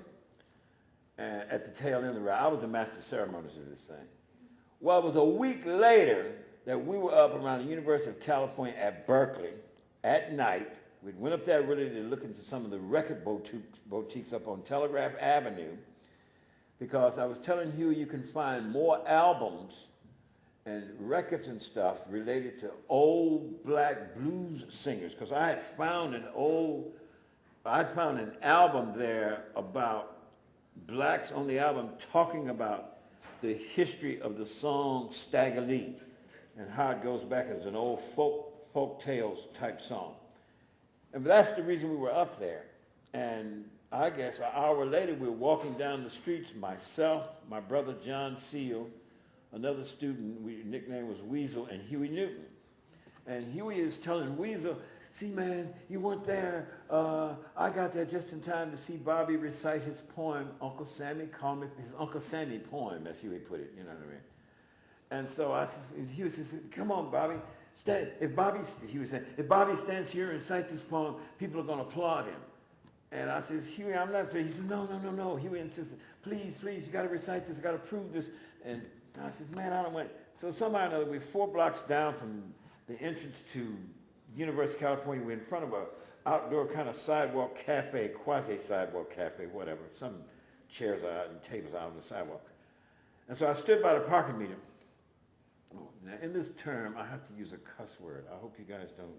And at the tail end of the rally, I was the master of ceremonies of this thing. Well, it was a week later that we were up around the University of California at Berkeley at night. We went up there really to look into some of the record boutiques up on Telegraph Avenue, because I was telling Huey you can find more albums and records and stuff related to old black blues singers, because I had found an album there about blacks on the album talking about the history of the song Stagger Lee and how it goes back as an old folk tales type song. And that's the reason we were up there. And I guess an hour later, we were walking down the streets, myself, my brother John Seale, another student, nickname was Weasel, and Huey Newton. And Huey is telling Weasel, see, man, you weren't there. I got there just in time to see Bobby recite his poem, Uncle Sammy Called Me, his Uncle Sammy poem, as Huey put it, you know what I mean? And so Huey says, come on, Bobby. If Bobby stands here and recites this poem, people are going to applaud him. And I says, Huey, I'm not. He says, no. Huey insisted, please, you got to recite this, you got to prove this. And I says, man, I don't want. So somehow or another, we're 4 blocks down from the entrance to University of California. We're in front of a outdoor kind of sidewalk cafe, quasi-sidewalk cafe, whatever. Some chairs are out and tables out on the sidewalk. And so I stood by the parking meter. Now, in this term, I have to use a cuss word. I hope you guys don't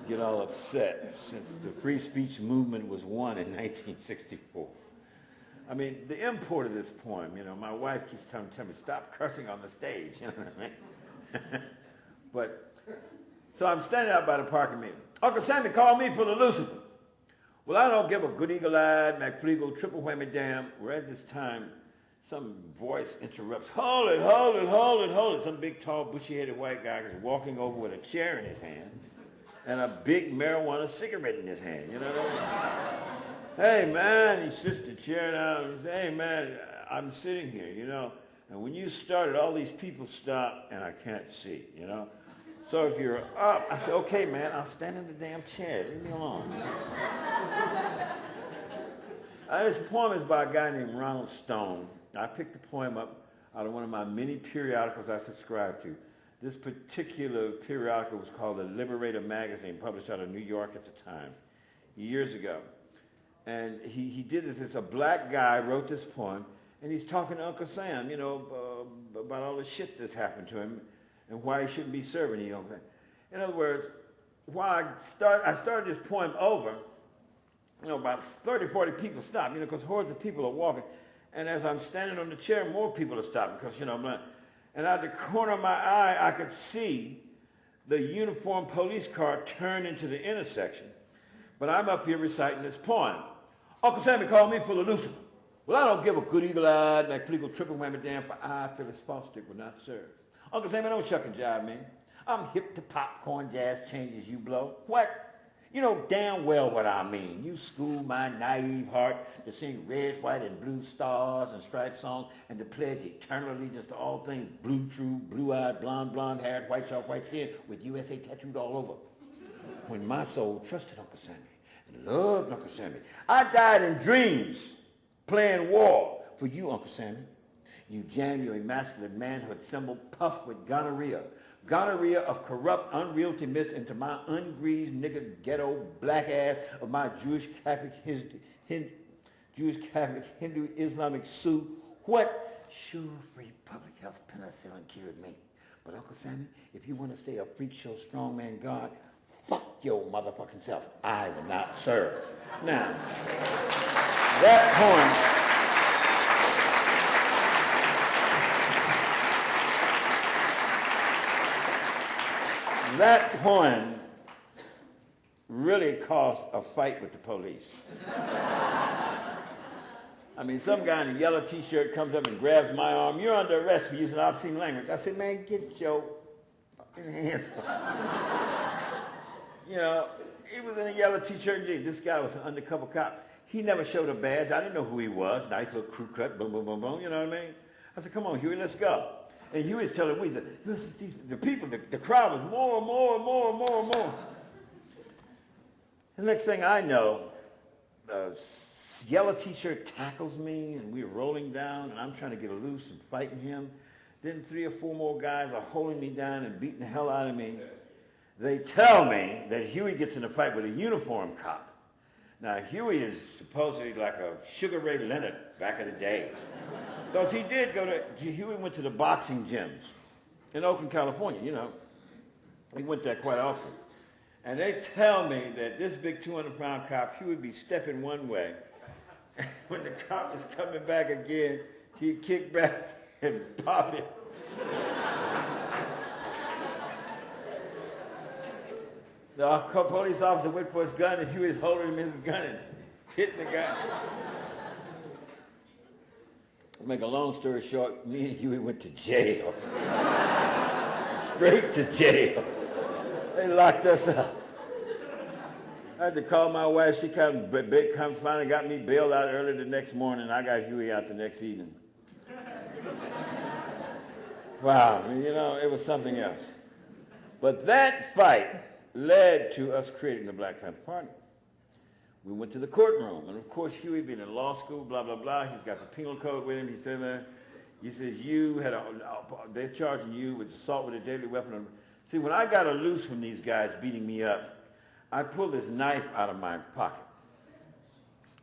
get all upset, since the free speech movement was won in 1964. I mean, the import of this poem, my wife keeps telling me, stop cursing on the stage, you know what I mean? But, so I'm standing out by the parking meter. Uncle Sammy called me full of Lucifer. Well, I don't give a good eagle-eyed, McPleagle, triple whammy damn, where at this time, some voice interrupts, hold it. Some big, tall, bushy-headed white guy is walking over with a chair in his hand and a big marijuana cigarette in his hand, you know what I mean? Hey, man, he sits the chair down and says, hey, man, I'm sitting here, and when you started, all these people stopped and I can't see, So if you're up, I said, okay, man, I'll stand in the damn chair. Leave me alone. This poem is by a guy named Ronald Stone. I picked the poem up out of one of my many periodicals I subscribed to. This particular periodical was called the Liberator magazine, published out of New York at the time, years ago. And he did this. It's a black guy wrote this poem, and he's talking to Uncle Sam, about all the shit that's happened to him and why he shouldn't be serving. In other words, while I started this poem over, about 30, 40 people stopped, because hordes of people are walking. And as I'm standing on the chair, more people are stopping because, I'm not. And out the corner of my eye, I could see the uniformed police car turn into the intersection. But I'm up here reciting this poem. Uncle Sammy called me full of Lucifer. Well, I don't give a good eagle-eyed, McPleagle, triple whammy damn, for I feel a false stick will not serve. Uncle Sammy, don't shuck and jive, man. I'm hip to popcorn jazz changes you blow. What? You know damn well what I mean. You school my naive heart to sing red, white, and blue stars and striped songs and to pledge eternal allegiance to all things blue, true, blue-eyed, blonde-haired, white chalk, white skin with USA tattooed all over. When my soul trusted Uncle Sammy and loved Uncle Sammy, I died in dreams playing war for you, Uncle Sammy. You jam your emasculate manhood symbol puffed with gonorrhea. Gonorrhea of corrupt, unrealty myths into my ungreased nigger ghetto black ass of my Jewish Catholic, Hindu, Islamic Sioux. What? Sure, free public health penicillin cured me. But Uncle Sammy, if you want to stay a freak show strongman God, fuck your motherfucking self. I will not serve. Now, that poem. that poem really caused a fight with the police. I mean, some guy in a yellow T-shirt comes up and grabs my arm. You're under arrest for using obscene language. I said, man, get your fucking hands up. You know, he was in a yellow T-shirt and jeans. This guy was an undercover cop. He never showed a badge. I didn't know who he was. Nice little crew cut, boom, boom, boom, boom. You know what I mean? I said, come on, Huey, let's go. And Huey's telling me, he said, listen, the people, the crowd was more and more and more and more and more. The next thing I know, yellow T-shirt tackles me, and we're rolling down, and I'm trying to get loose and fighting him. Then 3 or 4 more guys are holding me down and beating the hell out of me. They tell me that Huey gets in a fight with a uniformed cop. Now, Huey is supposedly like a Sugar Ray Leonard back in the day. Because he did Huey went to the boxing gyms in Oakland, California, you know. He went there quite often. And they tell me that this big 200-pound cop, Huey would be stepping one way. When the cop is coming back again, he'd kick back and pop it. The police officer went for his gun, and Huey was holding him in his gun and hitting the guy. To make a long story short, me and Huey went to jail. Straight to jail. They locked us up. I had to call my wife. She finally got me bailed out early the next morning. I got Huey out the next evening. Wow, you know, it was something else. But that fight led to us creating the Black Panther Party. We went to the courtroom, and of course, Huey being in law school, blah, blah, blah, he's got the penal code with him. He said, they're charging you with assault with a deadly weapon. See, when I got loose from these guys beating me up, I pulled this knife out of my pocket.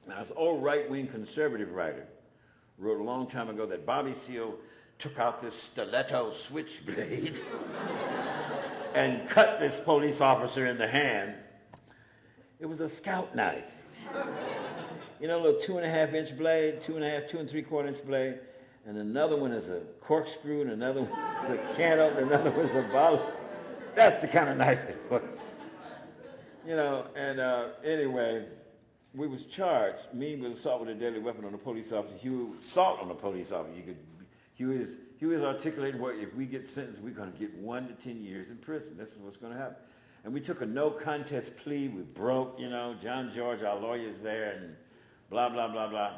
Now, this old right-wing conservative writer wrote a long time ago that Bobby Seale took out this stiletto switchblade and cut this police officer in the hand. It was a scout knife. You know, a little 2.5-inch blade, 2 and 3/4 inch blade, and another one is a corkscrew, and another one is a can opener, another one is a bottle. That's the kind of knife it was. You know, and anyway, we was charged, me with assault with a deadly weapon on a police officer, Huey with assault on a police officer. Huey is articulating what if we get sentenced, we're going to get 1 to 10 years in prison. This is what's going to happen. And we took a no contest plea. We broke, you know, John George, our lawyer's there, and blah, blah, blah, blah.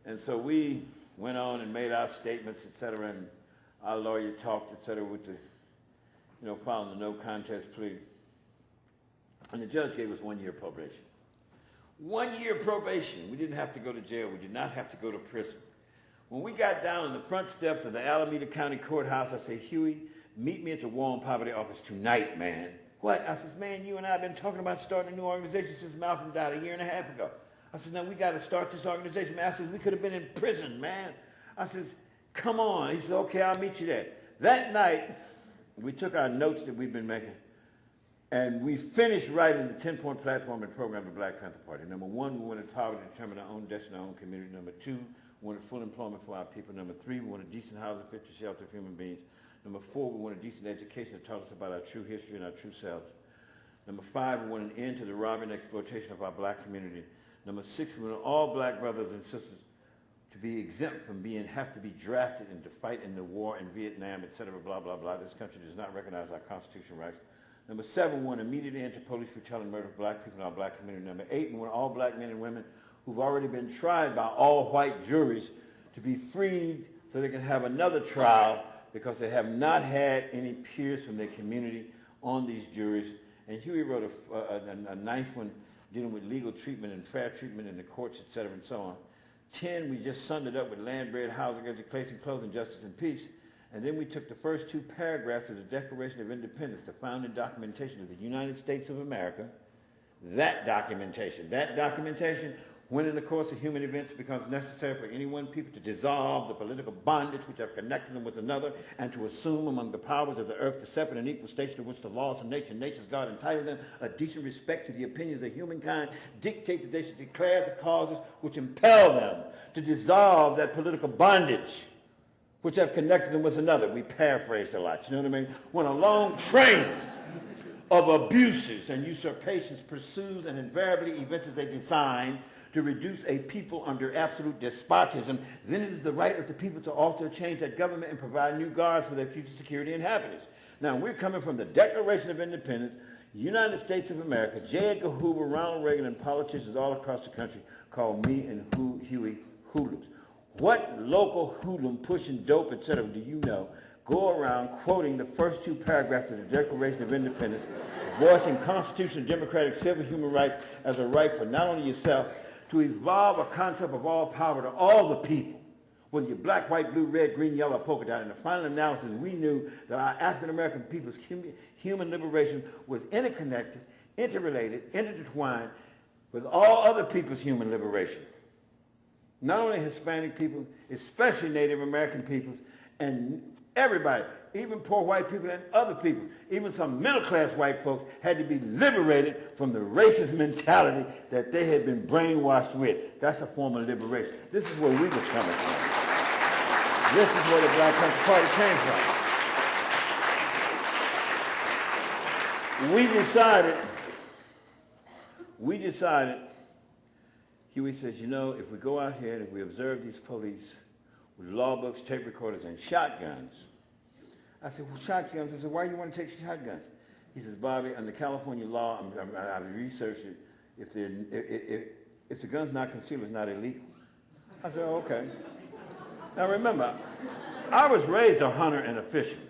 And so we went on and made our statements, et cetera, and our lawyer talked, et cetera, with the, you know, filing the no contest plea. And the judge gave us 1 year probation. 1 year probation. We didn't have to go to jail. We did not have to go to prison. When we got down on the front steps of the Alameda County Courthouse, I said, Huey, meet me at the War on Poverty office tonight, man. What? I says, man, you and I have been talking about starting a new organization since Malcolm died 1.5 years ago. I said, now we got to start this organization, man. I says, we could have been in prison, man. I says, come on. He said, okay, I'll meet you there. That night, we took our notes that we've been making, and we finished writing the 10-point platform and program of the Black Panther Party. Number 1, we wanted poverty to determine our own destiny, our own community. Number 2, we wanted full employment for our people. Number 3, we wanted decent housing, fit to shelter of human beings. Number 4, we wanted decent education that taught us about our true history and our true selves. Number 5, we wanted an end to the robbing and exploitation of our black community. Number 6, we wanted all black brothers and sisters to be exempt from have to be drafted and to fight in the war in Vietnam, et cetera, blah, blah, blah. This country does not recognize our constitutional rights. Number 7, we want immediate end to police brutality and murder of black people in our black community. Number 8, we want all black men and women who've already been tried by all white juries to be freed so they can have another trial because they have not had any peers from their community on these juries. And Huey wrote a ninth one dealing with legal treatment and fair treatment in the courts, et cetera, and so on. 10, we just summed it up with land, bread, housing, education, clothing, justice, and peace. And then we took the first 2 paragraphs of the Declaration of Independence, the founding documentation of the United States of America. That documentation, when in the course of human events it becomes necessary for any one people to dissolve the political bondage which have connected them with another and to assume among the powers of the earth the separate and equal station of which the laws of nature's God entitle them a decent respect to the opinions of humankind, dictate that they should declare the causes which impel them to dissolve that political bondage which have connected them with another. We paraphrased a lot, you know what I mean? When a long train of abuses and usurpations pursues and invariably evinces a design to reduce a people under absolute despotism, then it is the right of the people to alter or change that government and provide new guards for their future security and happiness. Now, we're coming from the Declaration of Independence, United States of America, J. Edgar Hoover, Ronald Reagan, and politicians all across the country call me and Huey hoodlums. What local hoodlum pushing dope, etc., do you know, go around quoting the first two paragraphs of the Declaration of Independence, voicing constitutional, democratic, civil, human rights as a right for not only yourself, to evolve a concept of all power to all the people, whether you're black, white, blue, red, green, yellow, polka dot. In the final analysis, we knew that our African-American people's human liberation was interconnected, interrelated, intertwined with all other people's human liberation. Not only Hispanic people, especially Native American peoples, and everybody, even poor white people and other people, even some middle-class white folks had to be liberated from the racist mentality that they had been brainwashed with. That's a form of liberation. This is where we was coming from. This is where the Black Panther Party came from. We decided, Huey says, you know, if we go out here and if we observe these police with law books, tape recorders, and shotguns. I said, well, shotguns? I said, why do you want to take shotguns? He says, Bobby, under California law, I've researched it, if the gun's not concealed, it's not illegal. I said, oh, okay. Now remember, I was raised a hunter and a fisherman.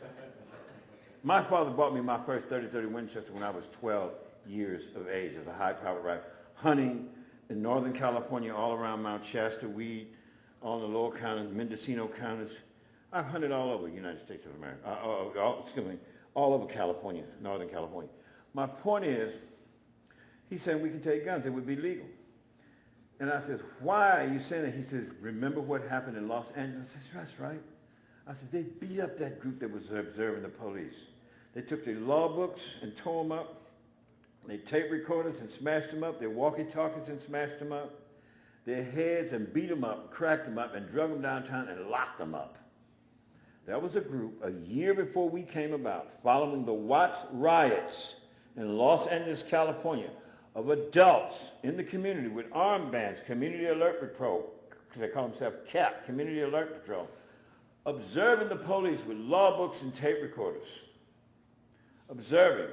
My father bought me my first .30-30 Winchester when I was 12 years of age as a high-powered rifle, hunting in Northern California, all around Mount Shasta, Weed, all the lower counties, Mendocino counties. I've hunted all over the United States of America, all over California, Northern California. My point is, he said we can take guns, it would be legal. And I said, why are you saying that? He says, remember what happened in Los Angeles? I said, that's right. I said, they beat up that group that was observing the police. They took their law books and tore them up. They tape recorders and smashed them up. Their walkie-talkies and smashed them up. Their heads and beat them up, cracked them up, and drug them downtown and locked them up. That was a group a year before we came about, following the Watts riots in Los Angeles, California, of adults in the community with armbands, Community Alert Patrol, they call themselves CAP, Community Alert Patrol, observing the police with law books and tape recorders. Observing.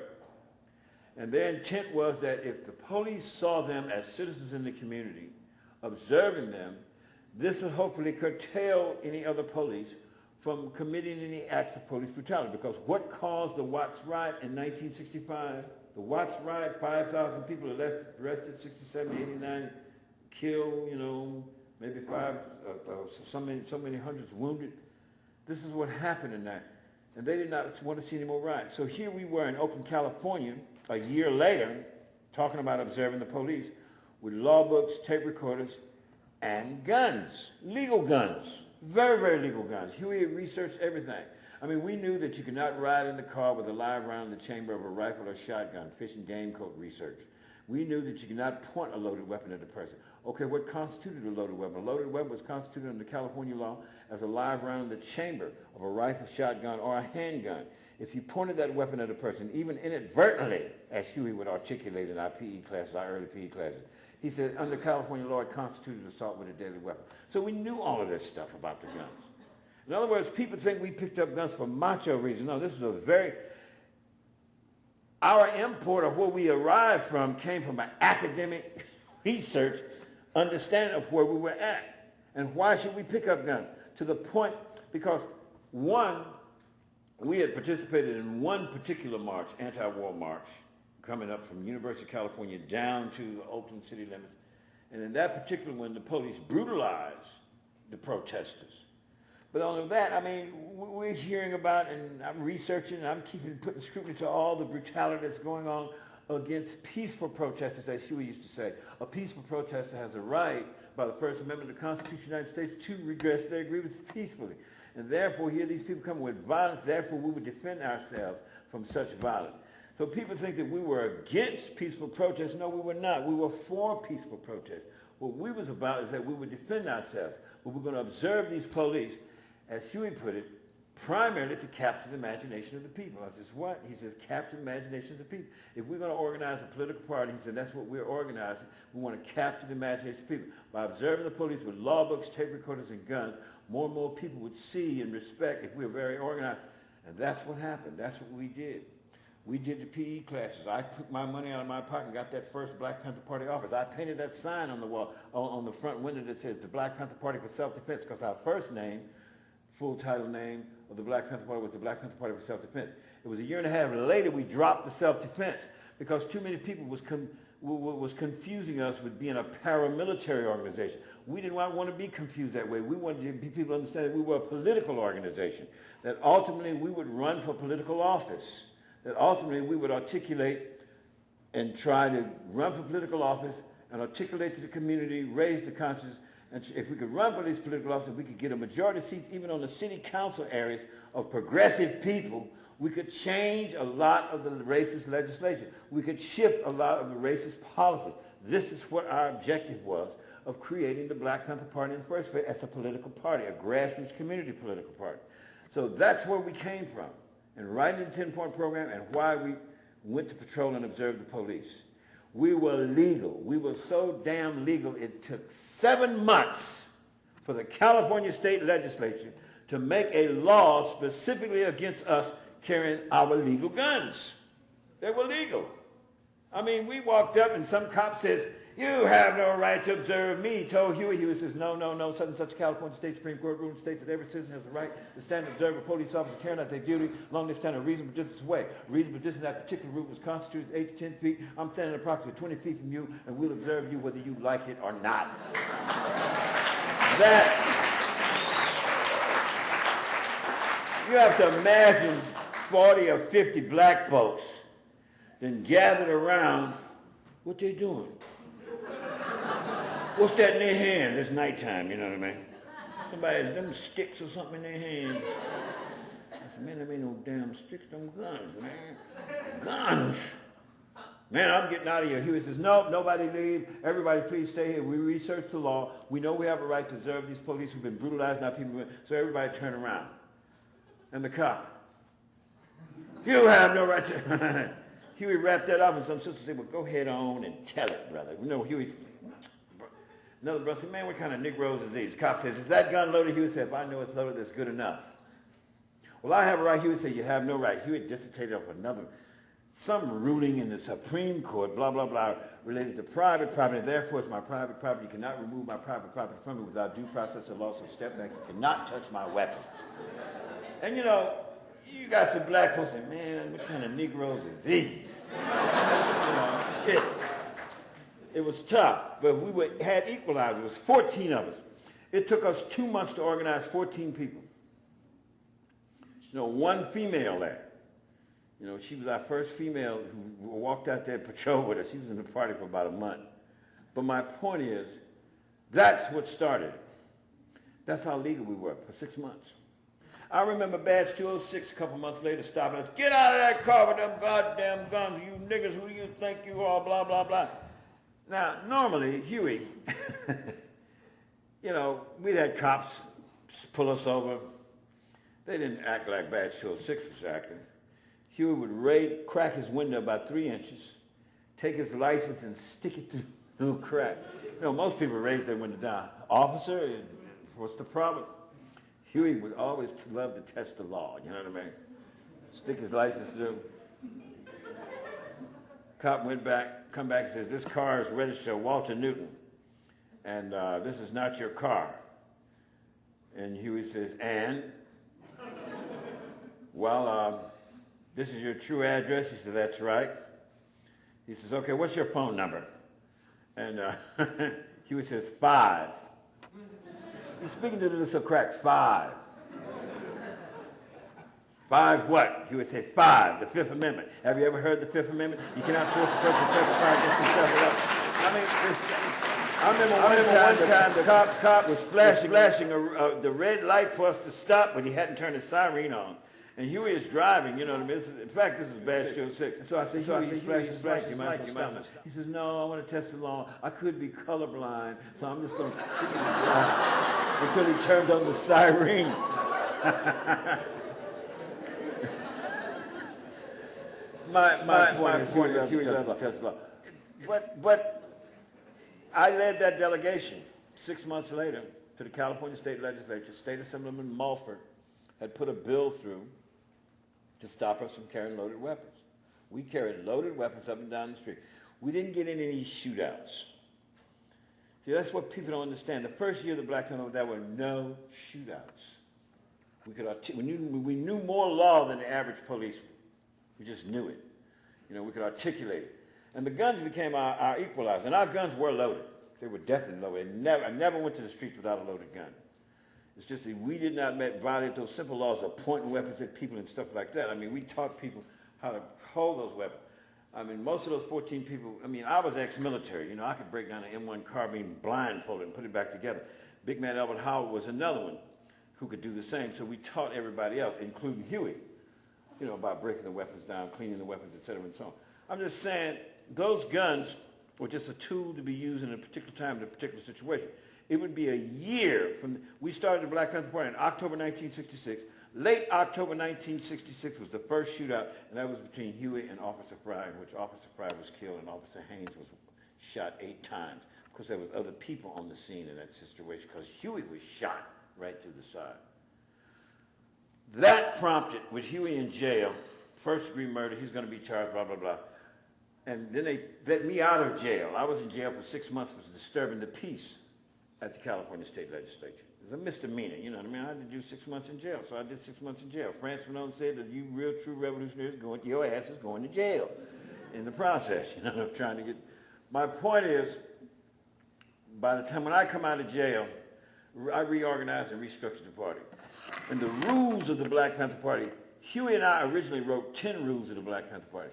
And their intent was that if the police saw them as citizens in the community, observing them, this would hopefully curtail any other police from committing any acts of police brutality. Because what caused the Watts riot in 1965? The Watts riot, 5,000 people arrested, 60, 70, 89 killed, maybe so many hundreds wounded. This is what happened in that. And they did not want to see any more riots. So here we were in Oakland, California, a year later, talking about observing the police with law books, tape recorders, and guns, legal guns, very, very legal guns. Huey had researched everything. I mean, we knew that you could not ride in the car with a live round in the chamber of a rifle or shotgun, fish and game coat research. We knew that you could not point a loaded weapon at a person. Okay, what constituted a loaded weapon? A loaded weapon was constituted under California law as a live round in the chamber of a rifle, shotgun, or a handgun. If you pointed that weapon at a person, even inadvertently, as Huey would articulate in our PE classes, our early PE classes, he said, under California law, it constituted assault with a deadly weapon. So we knew all of this stuff about the guns. In other words, people think we picked up guns for macho reasons. No, this is our import of where we arrived from came from an academic research understanding of where we were at. And why should we pick up guns? To the point, because one, we had participated in one particular march, anti-war march, coming up from University of California down to the Oakland city limits. And in that particular one, the police brutalized the protesters. But on that, I mean, we're hearing about, and I'm researching, and I'm putting scrutiny to all the brutality that's going on against peaceful protesters, as Huey used to say. A peaceful protester has a right, by the First Amendment of the Constitution of the United States, to redress their grievances peacefully. And therefore, here these people come with violence, therefore we would defend ourselves from such violence. So people think that we were against peaceful protests. No, we were not. We were for peaceful protests. What we was about is that we would defend ourselves. But we're going to observe these police, as Huey put it, primarily to capture the imagination of the people. I says, what? He says, capture the imagination of the people. If we're going to organize a political party, he said, that's what we're organizing. We want to capture the imagination of the people. By observing the police with law books, tape recorders, and guns, more and more people would see and respect if we were very organized. And that's what happened. That's what we did. We did the PE classes. I took my money out of my pocket and got that first Black Panther Party office. I painted that sign on the wall, on the front window that says the Black Panther Party for Self-Defense, because our first name, full title name of the Black Panther Party was the Black Panther Party for Self-Defense. It was a year and a half later we dropped the self-defense because too many people was confusing us with being a paramilitary organization. We didn't want to be confused that way. We wanted people to understand that we were a political organization, that ultimately we would run for political office, that ultimately we would articulate and try to run for political office and articulate to the community, raise the consciousness. And if we could run for these political offices, we could get a majority of seats even on the city council areas of progressive people. We could change a lot of the racist legislation. We could shift a lot of the racist policies. This is what our objective was of creating the Black Panther Party in the first place as a political party, a grassroots community political party. So that's where we came from. And writing the 10-point program and why we went to patrol and observe the police. We were legal. We were so damn legal, it took 7 months for the California state legislature to make a law specifically against us carrying our legal guns. They were legal. I mean, we walked up and some cop says, "You have no right to observe me." He told Huey, Huey says, no, such and such California State Supreme Court ruling states that every citizen has the right to stand and observe a police officer carrying out their duty along this stand a reasonable distance away. Reasonable distance in that particular route was constituted as 8 to 10 feet. I'm standing approximately 20 feet from you, and we'll observe you whether you like it or not. That, you have to imagine 40 or 50 black folks then gathered around. What they doing? What's that in their hand? It's nighttime, you know what I mean? Somebody has them sticks or something in their hand. I said, man, there ain't no damn sticks, them guns, man. Guns? Man, I'm getting out of here. Huey says, no, nobody leave. Everybody please stay here. We researched the law. We know we have a right to observe these police who've been brutalized, now people, so everybody turn around. And the cop, you have no right to... Huey wrapped that up and some sister said, well, go ahead on and tell it, brother. You know, Huey... Another brother said, man, what kind of Negroes is these? Cop says, is that gun loaded? Huey said, if I know it's loaded, that's good enough. Well, I have a right. Huey said, you have no right. Huey dissertated off some ruling in the Supreme Court, blah, blah, blah, related to private property. Therefore, it's my private property. You cannot remove my private property from me without due process of law, so step back. You cannot touch my weapon. And, you know, you got some black folks saying, man, what kind of Negroes is these? You know, it was tough, but we had equalizers. It was 14 of us. It took us 2 months to organize 14 people. You know, one female there. You know, she was our first female who walked out there and patrolled with us. She was in the party for about a month. But my point is, that's what started it. That's how legal we were for 6 months. I remember Badge 206 a couple months later stopping us. Get out of that car with them goddamn guns. You niggas, who do you think you are, blah, blah, blah. Now, normally, Huey, you know, we'd had cops pull us over. They didn't act like Badge 206 was acting. Huey would crack his window about 3 inches, take his license and stick it through a crack. You know, most people raise their window down. Officer, what's the problem? Huey would always love to test the law, you know what I mean? Stick his license through. Cop went back, come back and says, this car is registered to Walter Newton, and this is not your car. And Huey says, and? Well, this is your true address? He said, that's right. He says, okay, what's your phone number? And Huey says, 5. He's speaking to the little crack, 5. 5 what? He would say 5, the Fifth Amendment. Have you ever heard the Fifth Amendment? You cannot force a person to testify against himself. I mean, I remember one time the cop was flashing the red light for us to stop, but he hadn't turned his siren on. And Huey is driving, you know what I mean? In fact, this was Badge 206. So I said, Huey, flash, you might stop. He says, no, I want to test the law. I could be colorblind, so I'm just going to continue to drive until he turns on the siren. my point is Huey loved the Texas law. But I led that delegation 6 months later to the California State Legislature. State Assemblyman Mulford had put a bill through to stop us from carrying loaded weapons. We carried loaded weapons up and down the street. We didn't get in any shootouts. See, that's what people don't understand. The first year of the Black Panther Party, there were no shootouts. We knew more law than the average policeman. We just knew it. You know, we could articulate it. And the guns became our equalizer. And our guns were loaded. They were definitely loaded. I never went to the streets without a loaded gun. It's just that we did not violate those simple laws of pointing weapons at people and stuff like that. I mean, we taught people how to hold those weapons. I mean, most of those 14 people, I mean, I was ex-military. You know, I could break down an M1 carbine blindfolded and put it back together. Big man Albert Howard was another one who could do the same. So we taught everybody else, including Huey, you know, about breaking the weapons down, cleaning the weapons, et cetera, and so on. I'm just saying those guns were just a tool to be used in a particular time in a particular situation. It would be a year from, we started the Black Panther Party in October 1966. Late October 1966 was the first shootout, and that was between Huey and Officer Fry, in which Officer Fry was killed and Officer Haynes was shot 8 times. Of course, there was other people on the scene in that situation because Huey was shot right through the side. That prompted, with Huey in jail, first-degree murder, he's going to be charged, blah, blah, blah. And then they let me out of jail. I was in jail for 6 months for disturbing the peace at the California State Legislature. It's a misdemeanor, you know what I mean? I had to do 6 months in jail, so I did 6 months in jail. Frantz Fanon said that you real true revolutionaries, your ass is going to jail in the process. You know what I'm trying to get? My point is, by the time when I come out of jail, I reorganized and restructured the party. And the rules of the Black Panther Party, Huey and I originally wrote 10 rules of the Black Panther Party.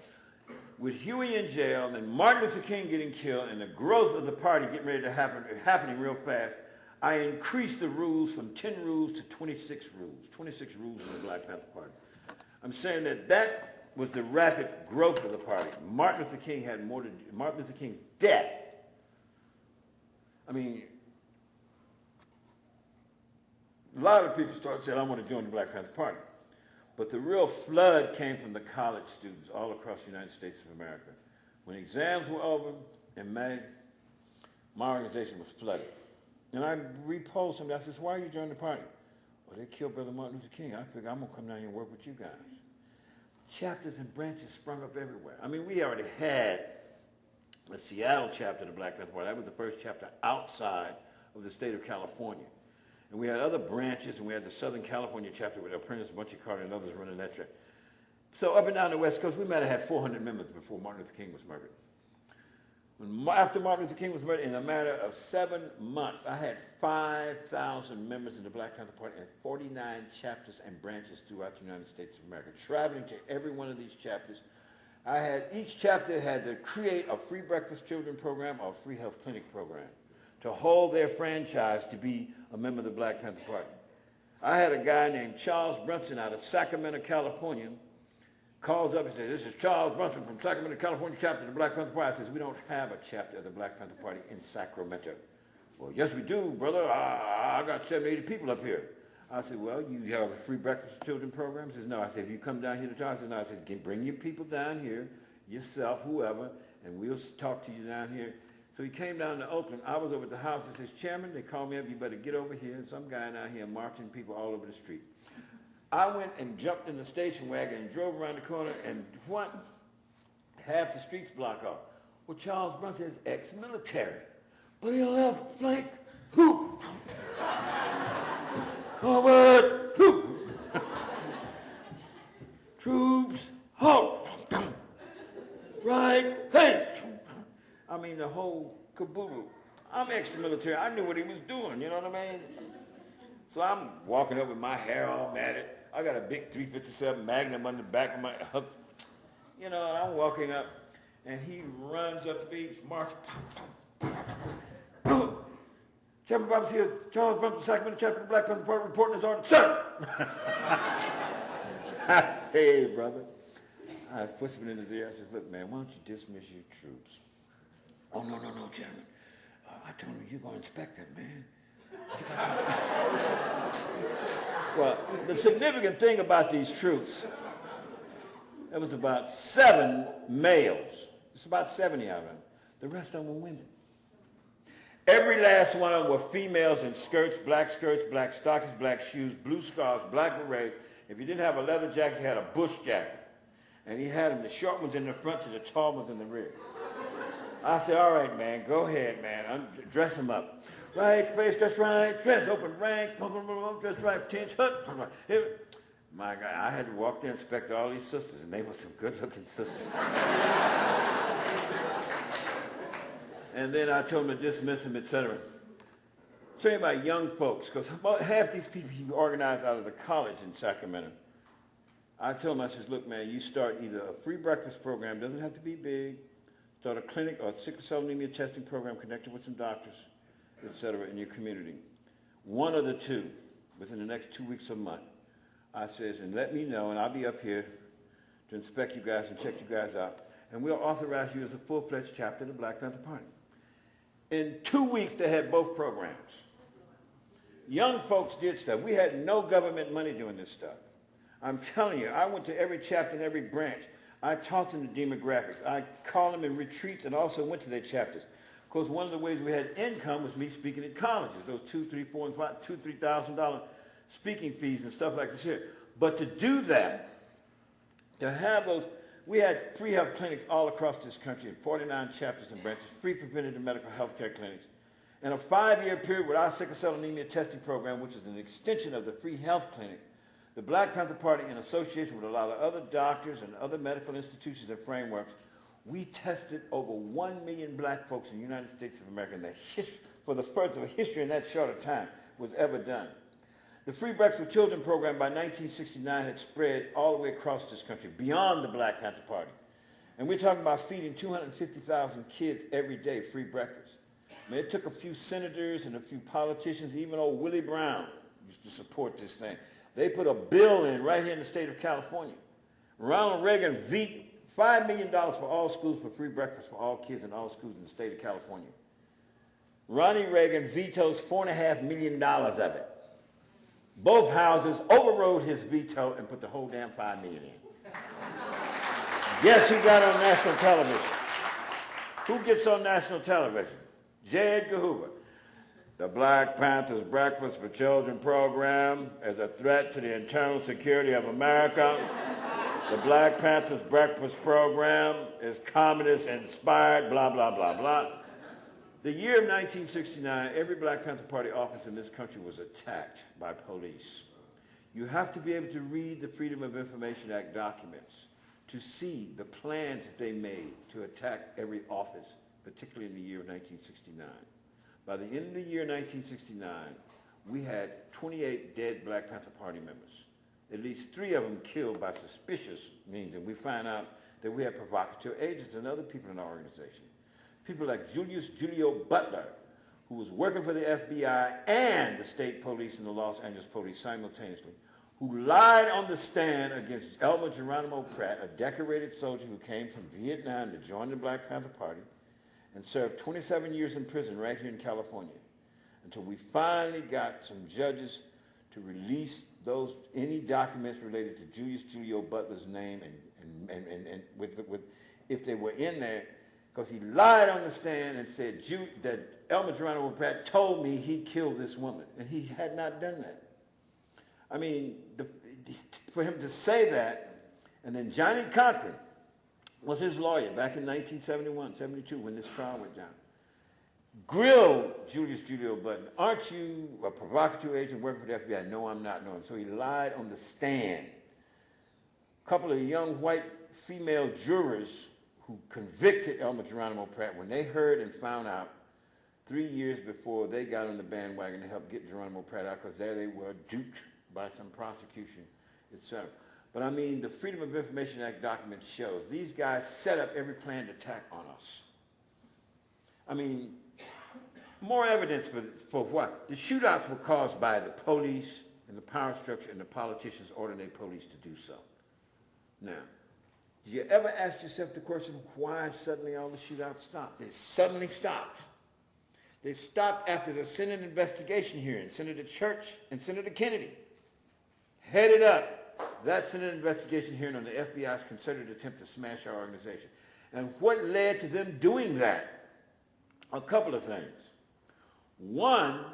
With Huey in jail, and then Martin Luther King getting killed, and the growth of the party getting ready to happening real fast, I increased the rules from 10 rules to 26 rules. 26 rules of the Black Panther Party. I'm saying that was the rapid growth of the party. Martin Luther King had more to do. Martin Luther King's death. I mean, a lot of people started saying, I want to join the Black Panther Party. But the real flood came from the college students all across the United States of America. When exams were over in May, my organization was flooded. And I reposed somebody. I said, why are you joining the party? Well, they killed Brother Martin Luther King. I figured I'm going to come down here and work with you guys. Chapters and branches sprung up everywhere. I mean, we already had a Seattle chapter of the Black Panther Party. That was the first chapter outside of the state of California. And we had other branches, and we had the Southern California chapter with Apprentice, Bunchy Carter, and others running that track. So up and down the West Coast, we might have had 400 members before Martin Luther King was murdered. After Martin Luther King was murdered, in a matter of 7 months, I had 5,000 members in the Black Panther Party and 49 chapters and branches throughout the United States of America, traveling to every one of these chapters. Each chapter had to create a free breakfast children program or a free health clinic program to hold their franchise to be a member of the Black Panther Party. I had a guy named Charles Brunson out of Sacramento, California, calls up and says, this is Charles Brunson from Sacramento, California, chapter of the Black Panther Party. I says, we don't have a chapter of the Black Panther Party in Sacramento. Well, yes, we do, brother. I got 70, 80 people up here. I said, well, you have a free breakfast for children program? He says, no. I said, if you come down here to talk, I said, no. I said, bring your people down here, yourself, whoever, and we'll talk to you down here. So he came down to Oakland. I was over at the house. He says, Chairman, they called me up. You better get over here. And some guy down here marching people all over the street. I went and jumped in the station wagon and drove around the corner, and what? Half the streets blocked off. Well, Charles Brunson is ex-military. But he left flank, hoop. Forward, hoop. Troops, halt. Right, hey. I mean, the whole caboodle. I'm ex-military. I knew what he was doing, you know what I mean? So I'm walking up with my hair all matted. I got a big 357 Magnum on the back of my hook. You know, and I'm walking up, and he runs up to me, marches. Chairman Bobby Hutton, Charles Brunson, Sacramento chapter of the Black Panther Party, reporting his order. Sir! I say, hey, brother. I whispered in his ear. I said, look, man, why don't you dismiss your troops? Oh, no, Chairman. I told him you're going to inspect them, man. Well, the significant thing about these troops, There was about 7 males. It's about 70 of them. The rest of them were women. Every last one of them were females in skirts, black stockings, black shoes, blue scarves, black berets. If you didn't have a leather jacket, you had a bush jacket. And he had them, the short ones in the front and the tall ones in the rear. I said, all right, man, go ahead, man. Dress them up. Right place, dress right, dress, open rank, dress right, tinge, hut. My God, I had to walk there and inspect all these sisters, and they were some good-looking sisters. And then I told them to dismiss them, etc. Tell you about young folks, because half these people you organized out of the college in Sacramento. I told them, I said, look, man, you start either a free breakfast program, doesn't have to be big, start a clinic or a sickle cell anemia testing program connected with some doctors, etc. in your community. One of the two, within the next 2 weeks or a month. I says, and let me know, and I'll be up here to inspect you guys and check you guys out. And we'll authorize you as a full-fledged chapter of the Black Panther Party. In 2 weeks, they had both programs. Young folks did stuff. We had no government money doing this stuff. I'm telling you, I went to every chapter and every branch. I talked to them the demographics. I called them in retreats and also went to their chapters. Of course, one of the ways we had income was me speaking at colleges, those $2,000, $3,000, $4,000, and $3,000 speaking fees and stuff like this here. But to do that, to have those, we had free health clinics all across this country in 49 chapters and branches, free preventative medical health care clinics. In a 5-year period with our sickle cell anemia testing program, which is an extension of the free health clinic, the Black Panther Party, in association with a lot of other doctors and other medical institutions and frameworks, we tested over 1 million black folks in the United States of America, and for the first of a history in that short a time was ever done. The Free Breakfast for Children program by 1969 had spread all the way across this country, beyond the Black Panther Party. And we're talking about feeding 250,000 kids every day free breakfast. I mean, it took a few senators and a few politicians, even old Willie Brown used to support this thing. They put a bill in right here in the state of California. Ronald Reagan vetoed $5 million for all schools for free breakfast for all kids in all schools in the state of California. Ronnie Reagan vetoes $4.5 million of it. Both houses overrode his veto and put the whole damn $5 million in. Guess who got on national television? Who gets on national television? J. Edgar Hoover. The Black Panthers Breakfast for Children program is a threat to the internal security of America. The Black Panthers Breakfast program is communist-inspired, blah, blah, blah, blah. The year of 1969, every Black Panther Party office in this country was attacked by police. You have to be able to read the Freedom of Information Act documents to see the plans that they made to attack every office, particularly in the year of 1969. By the end of the year 1969, we had 28 dead Black Panther Party members, at least 3 of them killed by suspicious means, and we find out that we had provocateur agents and other people in our organization. People like Julius Julio Butler, who was working for the FBI and the state police and the Los Angeles police simultaneously, who lied on the stand against Elmer Geronimo Pratt, a decorated soldier who came from Vietnam to join the Black Panther Party and served 27 years in prison right here in California, until we finally got some judges to release any documents related to Julius Julio Butler's name and if they were in there, because he lied on the stand and said that Elmer Geronimo Pratt told me he killed this woman, and he had not done that. I mean, for him to say that, and then Johnny Cochran was his lawyer back in 1971, 72, when this trial went down, grilled Julius Julio Butler. Aren't you a provocateur agent working for the FBI? No, I'm not. No. So he lied on the stand. A couple of young white female jurors who convicted Elmer Geronimo Pratt, when they heard and found out 3 years before they got on the bandwagon to help get Geronimo Pratt out, because there they were duped by some prosecution, etc. But I mean, the Freedom of Information Act document shows these guys set up every planned attack on us. I mean, more evidence for what? The shootouts were caused by the police and the power structure and the politicians ordering their police to do so. Now, did you ever ask yourself the question, why suddenly all the shootouts stopped? They suddenly stopped. They stopped after the Senate investigation hearing. Senator Church and Senator Kennedy headed up that Senate investigation hearing on the FBI's concerted attempt to smash our organization. And what led to them doing that? A couple of things. One,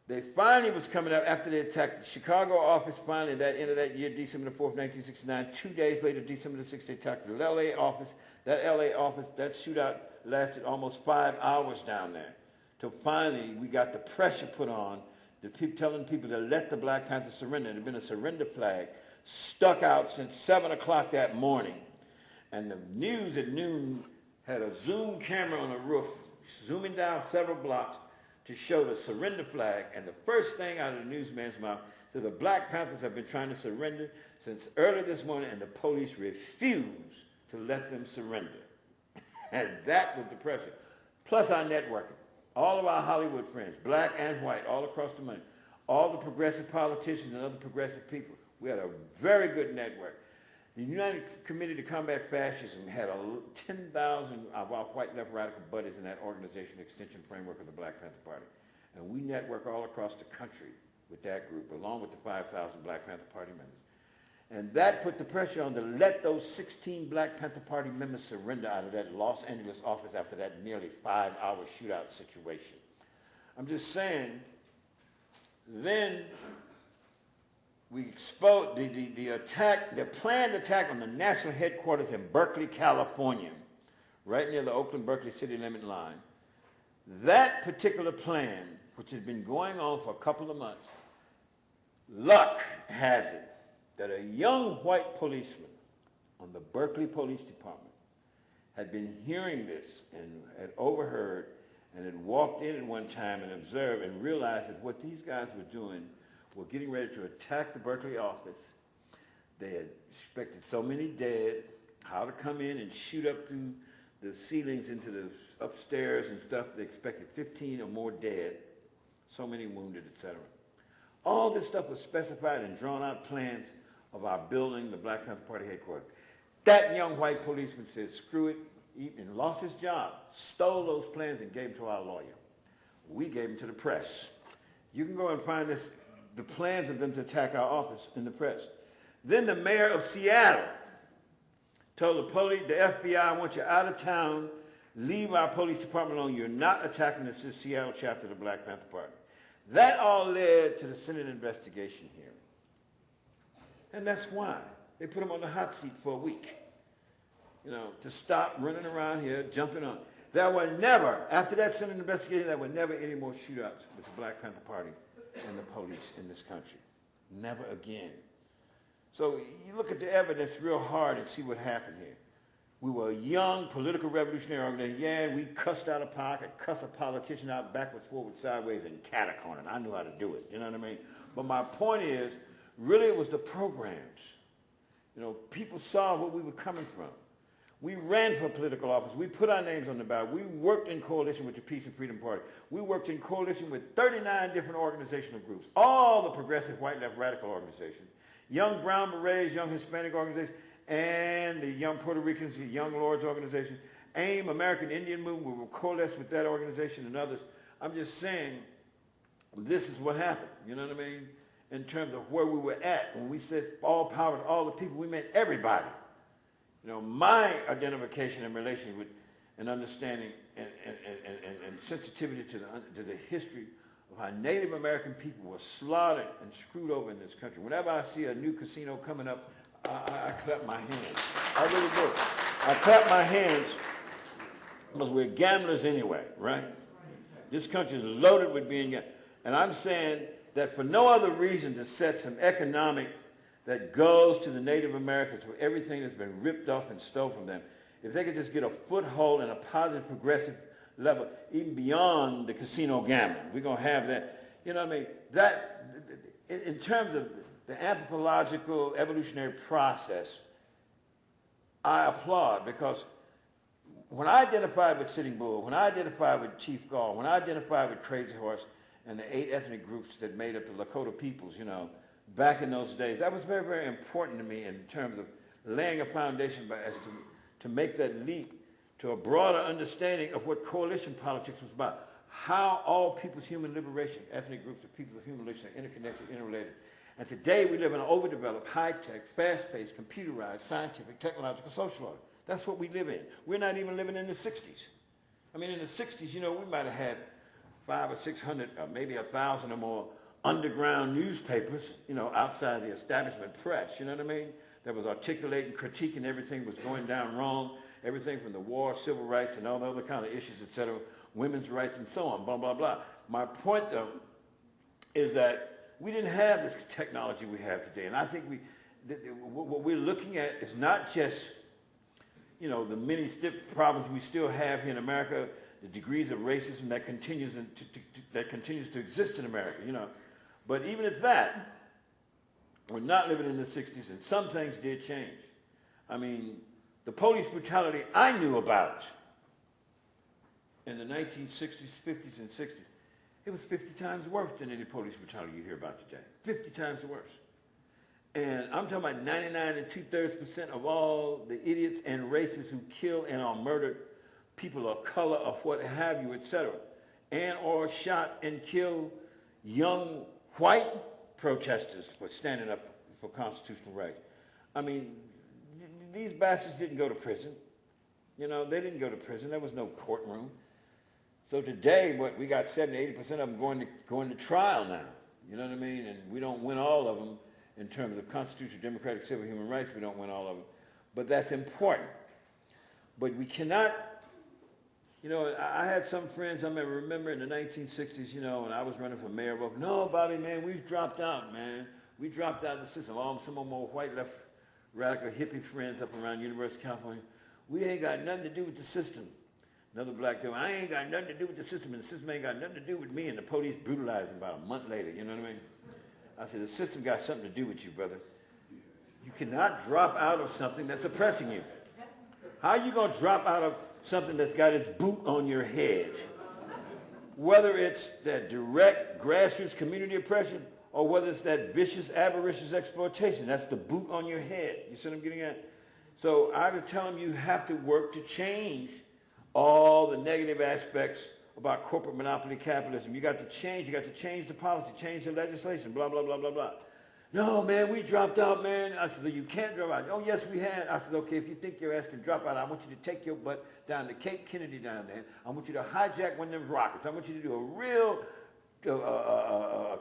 they finally was coming up after they attacked the Chicago office finally at that end of that year, December the 4th, 1969. 2 days later, December the 6th, they attacked the LA office. That LA office, that shootout lasted almost 5 hours down there. Till finally we got the pressure put on, telling people to let the Black Panthers surrender. There had been a surrender flag stuck out since 7 o'clock that morning. And the news at noon had a zoom camera on the roof, zooming down several blocks to show the surrender flag. And the first thing out of the newsman's mouth said the Black Panthers have been trying to surrender since early this morning, and the police refused to let them surrender. And that was the pressure. Plus our networking. All of our Hollywood friends, black and white, all across the money. All the progressive politicians and other progressive people. We had a very good network. The United Committee to Combat Fascism had 10,000 of our white left radical buddies in that organization extension framework of the Black Panther Party. And we network all across the country with that group, along with the 5,000 Black Panther Party members. And that put the pressure on to let those 16 Black Panther Party members surrender out of that Los Angeles office after that nearly 5-hour shootout situation. I'm just saying, then we exposed the attack, the planned attack on the national headquarters in Berkeley, California, right near the Oakland-Berkeley city limit line. That particular plan, which has been going on for a couple of months, luck has it that a young white policeman on the Berkeley Police Department had been hearing this and had overheard and had walked in at one time and observed and realized that what these guys were doing were getting ready to attack the Berkeley office. They had expected so many dead, how to come in and shoot up through the ceilings into the upstairs and stuff. They expected 15 or more dead, so many wounded, etc. All this stuff was specified and drawn out plans of our building, the Black Panther Party headquarters. That young white policeman said, screw it, and lost his job, stole those plans and gave them to our lawyer. We gave them to the press. You can go and find this, the plans of them to attack our office in the press. Then the mayor of Seattle told the police, the FBI, I want you out of town, leave our police department alone. You're not attacking the Seattle chapter of the Black Panther Party. That all led to the Senate investigation hearing. And that's why they put him on the hot seat for a week, to stop running around here, jumping on. There were never, after that Senate investigation, there were never any more shootouts with the Black Panther Party and the police in this country. Never again. So you look at the evidence real hard and see what happened here. We were a young political revolutionary organization. Yeah, we cussed out of pocket, cussed a politician out backwards, forward, sideways, and cat-a-corner. I knew how to do it, you know what I mean? But my point is, really it was the programs. People saw where we were coming from. We ran for political office. We put our names on the ballot. We worked in coalition with the Peace and Freedom Party. We worked in coalition with 39 different organizational groups, all the progressive white left radical organizations, young brown berets, young Hispanic organizations, and the young Puerto Ricans, the Young Lords organization, AIM, American Indian Movement. We were coalesced with that organization and others. I'm just saying this is what happened, you know what I mean? In terms of where we were at. When we said all power to all the people, we meant everybody. My identification and relation with and understanding and sensitivity to the history of how Native American people were slaughtered and screwed over in this country. Whenever I see a new casino coming up, I clap my hands. I really do. I clap my hands because we're gamblers anyway, right? This country is loaded with being gamblers. And I'm saying that for no other reason to set some economic that goes to the Native Americans for everything that's been ripped off and stolen from them. If they could just get a foothold in a positive, progressive level, even beyond the casino gambling, we're going to have that. You know what I mean? That, in terms of the anthropological evolutionary process, I applaud, because when I identified with Sitting Bull, when I identified with Chief Gall, when I identified with Crazy Horse and the 8 ethnic groups that made up the Lakota peoples, back in those days, that was very, very important to me in terms of laying a foundation to make that leap to a broader understanding of what coalition politics was about. how all people's human liberation, ethnic groups of peoples of human liberation are interconnected, interrelated. And today we live in an overdeveloped, high-tech, fast-paced, computerized, scientific, technological social order. That's what we live in. We're not even living in the 60s. I mean, in the 60s, you know, we might have had 500 or 600 or maybe 1,000 or more underground newspapers, you know, outside the establishment press, you know what I mean? That was articulating, critiquing everything was going down wrong, everything from the war, civil rights, and all the other kind of issues, et cetera, women's rights, and so on, blah, blah, blah. My point, though, is that we didn't have this technology we have today. And I think what we're looking at is not just, you know, the many problems we still have here in America, the degrees of racism that continues to exist in America, you know. But even at that, we're not living in the 60s, and some things did change. I mean, the police brutality I knew about in the 1960s, 50s, and 60s, it was 50 times worse than any police brutality you hear about today. 50 times worse. And I'm talking about 99 and 2/3% of all the idiots and racists who kill and are murdered people of color or what have you, etc., and or shot and killed young white protesters for standing up for constitutional rights. I mean, these bastards didn't go to prison. You know, they didn't go to prison. There was no courtroom. So today, we got 70-80% of them going to trial now. You know what I mean? And we don't win all of them in terms of constitutional, democratic, civil, human rights. We don't win all of them. But that's important. But we cannot, you know, I had some friends, I remember in the 1960s, you know, when I was running for mayor of Oakland, no, Bobby, man, we've dropped out, man. We dropped out of the system. Some of my white left radical hippie friends up around University of California, we ain't got nothing to do with the system. Another black dude, I ain't got nothing to do with the system, and the system ain't got nothing to do with me, and the police brutalized him about a month later, you know what I mean? I said, the system got something to do with you, brother. You cannot drop out of something that's oppressing you. How are you going to drop out of something that's got its boot on your head? Whether it's that direct grassroots community oppression or whether it's that vicious, avaricious exploitation, that's the boot on your head. You see what I'm getting at? So I was telling you have to work to change all the negative aspects about corporate monopoly capitalism. You got to change the policy, change the legislation, blah, blah, blah, blah, blah. No, man, we dropped out, man. I said, you can't drop out. Oh, yes, we had. I said, okay, if you think your ass can drop out, I want you to take your butt down to Cape Kennedy down there. I want you to hijack one of them rockets. I want you to do a real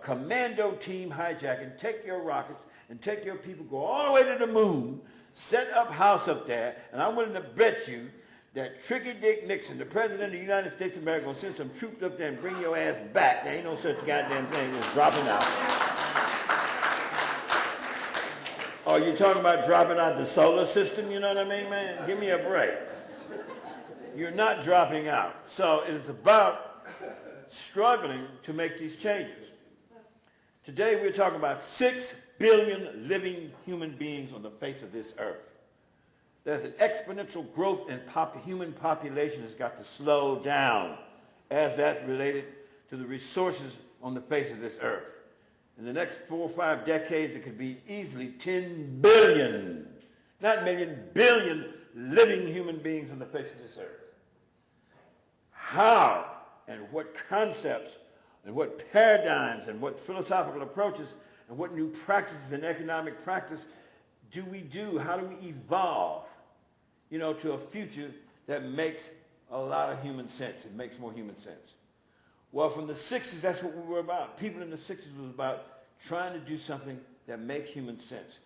commando team hijacking, take your rockets and take your people, go all the way to the moon, set up house up there, and I'm willing to bet you that Tricky Dick Nixon, the president of the United States of America, will send some troops up there and bring your ass back. There ain't no such goddamn thing as dropping out. Oh, you talking about dropping out the solar system, you know what I mean, man? Give me a break. You're not dropping out. So it is about struggling to make these changes. Today we're talking about 6 billion living human beings on the face of this earth. There's an exponential growth in human population that's got to slow down as that's related to the resources on the face of this earth. In the next 4 or 5 decades, it could be easily 10 billion, not million, billion living human beings on the face of this earth. How and what concepts and what paradigms and what philosophical approaches and what new practices in economic practice do we do? How do we evolve, you know, to a future that makes a lot of human sense? It makes more human sense. Well, from the 60s, that's what we were about. People in the 60s was about trying to do something that makes human sense.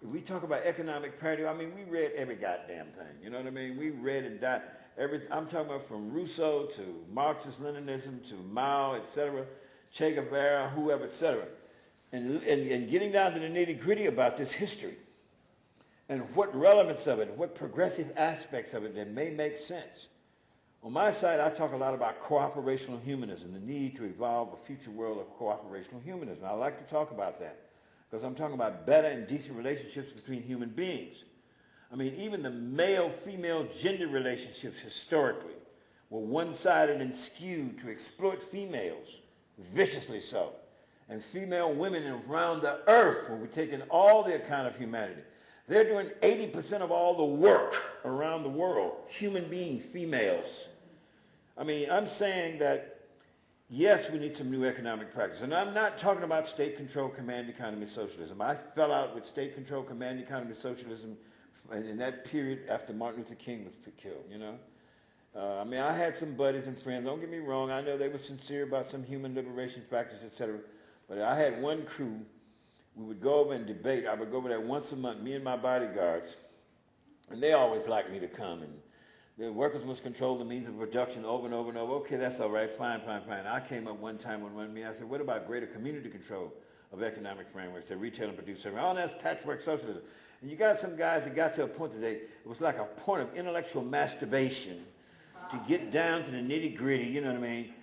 If we talk about economic parity, I mean, we read every goddamn thing. You know what I mean? We read and died. I'm talking about from Rousseau to Marxist-Leninism to Mao, etc., Che Guevara, whoever, etc. And getting down to the nitty-gritty about this history and what relevance of it, what progressive aspects of it that may make sense. On my side, I talk a lot about cooperational humanism, the need to evolve a future world of cooperational humanism. I like to talk about that because I'm talking about better and decent relationships between human beings. I mean, even the male-female gender relationships historically were one-sided and skewed to exploit females, viciously so. And female women around the earth, when we're taking all the account of humanity, they're doing 80% of all the work around the world, human beings, females. I mean, I'm saying that yes, we need some new economic practice. And I'm not talking about state-controlled command economy socialism. I fell out with state-controlled command economy socialism in that period after Martin Luther King was killed, you know. I mean, I had some buddies and friends. Don't get me wrong. I know they were sincere about some human liberation practice, etc. But I had one crew. We would go over and debate. I would go over there once a month, me and my bodyguards. And they always liked me to come. And the workers must control the means of production over and over and over. Okay, that's all right. Fine, fine, fine. I came up one time with one meeting. I said, what about greater community control of economic frameworks that retail and produce service? Oh, that's patchwork socialism. And you got some guys that got to a point that it was like a point of intellectual masturbation to get down to the nitty gritty, you know what I mean?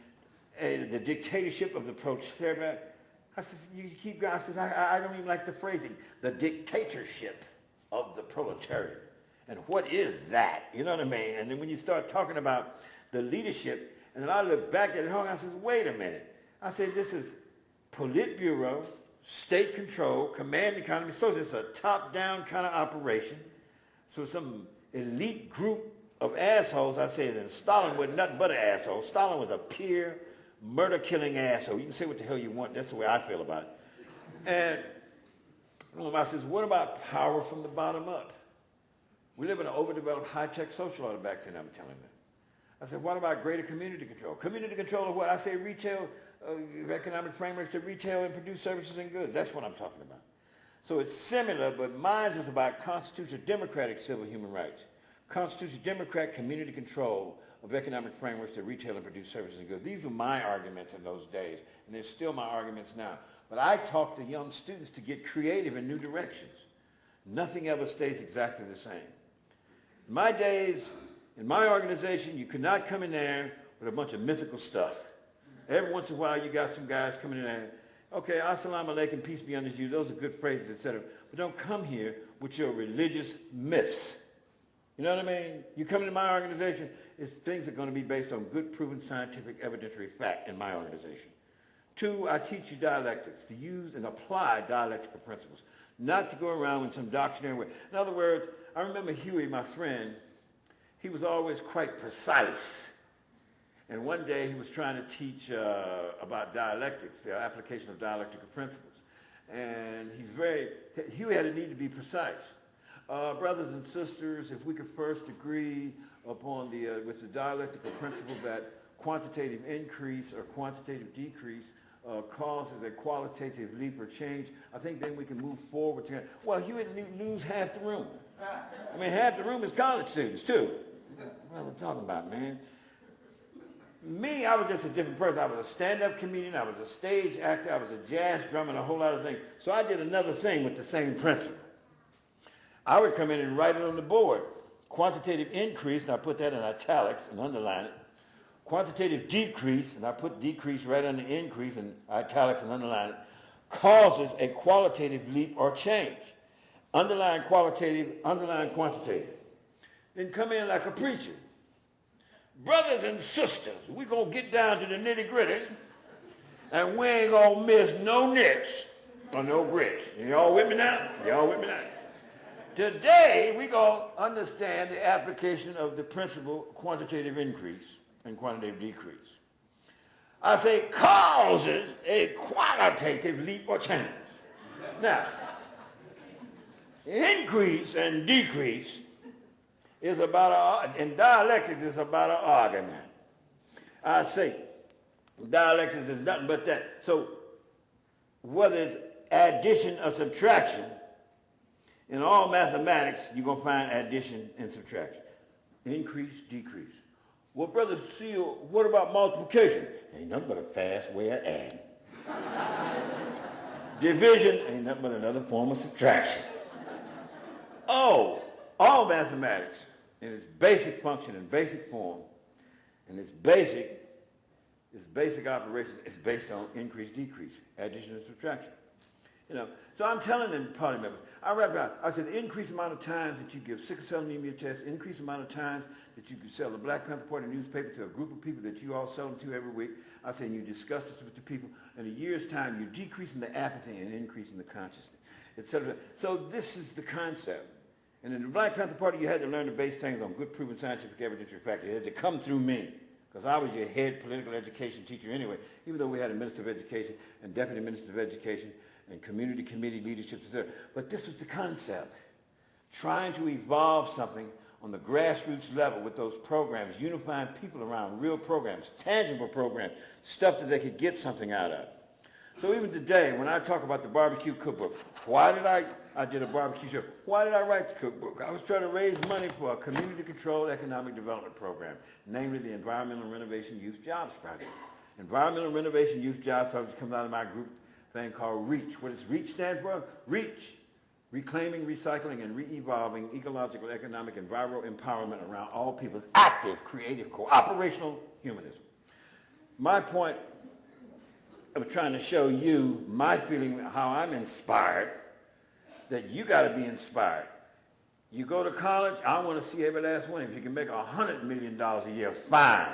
The dictatorship of the proletariat. I said, you keep going. I said, I don't even like the phrasing. The dictatorship of the proletariat. And what is that? You know what I mean? And then when you start talking about the leadership, and then I look back at it and I said, wait a minute. I said, this is Politburo, state control, command economy. So it's a top-down kind of operation. So some elite group of assholes. I say that Stalin was nothing but an asshole. Stalin was a pure murder-killing asshole. You can say what the hell you want. That's the way I feel about it. And I says, what about power from the bottom up? We live in an overdeveloped, high-tech social order back then, I'm telling them. I said, what about greater community control? Community control of what? I say retail, economic frameworks that retail and produce services and goods. That's what I'm talking about. So it's similar, but mine was about constitutional democratic civil human rights. Constitutional democratic community control of economic frameworks that retail and produce services and goods. These were my arguments in those days, and they're still my arguments now. But I talk to young students to get creative in new directions. Nothing ever stays exactly the same. In my days, in my organization, you could not come in there with a bunch of mythical stuff. Every once in a while, you got some guys coming in there, okay, assalamu alaikum, peace be unto you, those are good phrases, etc. But don't come here with your religious myths. You know what I mean? You come into my organization, things are going to be based on good, proven, scientific, evidentiary fact in my organization. 2, I teach you dialectics, to use and apply dialectical principles, not to go around in some doctrinary way. In other words, I remember Huey, my friend, he was always quite precise. And one day he was trying to teach about dialectics, the application of dialectical principles. And Huey had a need to be precise. Brothers and sisters, if we could first agree upon with the dialectical principle that quantitative increase or quantitative decrease causes a qualitative leap or change, I think then we can move forward together. Well, Huey would lose half the room. I mean, half the room is college students, too. What am I talking about, man? Me, I was just a different person. I was a stand-up comedian. I was a stage actor. I was a jazz drummer and a whole lot of things. So I did another thing with the same principle. I would come in and write it on the board. Quantitative increase, and I put that in italics and underline it. Quantitative decrease, and I put decrease right under increase in italics and underline it, causes a qualitative leap or change. Underline qualitative, underline quantitative. Then come in like a preacher. Brothers and sisters, we're going to get down to the nitty-gritty, and we ain't going to miss no nicks or no grits. Y'all with me now? Y'all with me now? Today, we're going to understand the application of the principle quantitative increase and quantitative decrease. I say causes a qualitative leap or change. Now, increase and decrease is about, in dialectics, it's about an argument. I say dialectics is nothing but that. So whether it's addition or subtraction, in all mathematics, you're going to find addition and subtraction. Increase, decrease. Well, Brother Seale, what about multiplication? Ain't nothing but a fast way of adding. Division ain't nothing but another form of subtraction. Oh, all mathematics in its basic function and basic form and its basic operations is based on increase, decrease, addition and subtraction. You know, so I'm telling them, party members, I said the increased amount of times that you give sickle cell anemia tests, increased amount of times that you can sell the Black Panther Party newspaper to a group of people that you all sell them to every week. I said you discuss this with the people. In a year's time, you're decreasing the apathy and increasing the consciousness, etc. So this is the concept. And in the Black Panther Party, you had to learn to base things on good, proven scientific evidentiary fact. It had to come through me. because I was your head political education teacher anyway, even though we had a minister of education and deputy minister of education and community committee leadership, etc. But this was the concept, trying to evolve something on the grassroots level with those programs, unifying people around real programs, tangible programs, stuff that they could get something out of. So even today, when I talk about the barbecue cookbook, why did I did a barbecue show. Why did I write the cookbook? I was trying to raise money for a community-controlled economic development program, namely the Environmental Renovation Youth Jobs Project. Environmental Renovation Youth Jobs Project comes out of my group thing called REACH. What does REACH stand for? REACH. Reclaiming, recycling, and re-evolving ecological, economic, and viral empowerment around all people's active, creative, cooperational humanism. My point of trying to show you my feeling, how I'm inspired, that you got to be inspired. You go to college, I want to see every last one. If you can make $100 million a year, fine.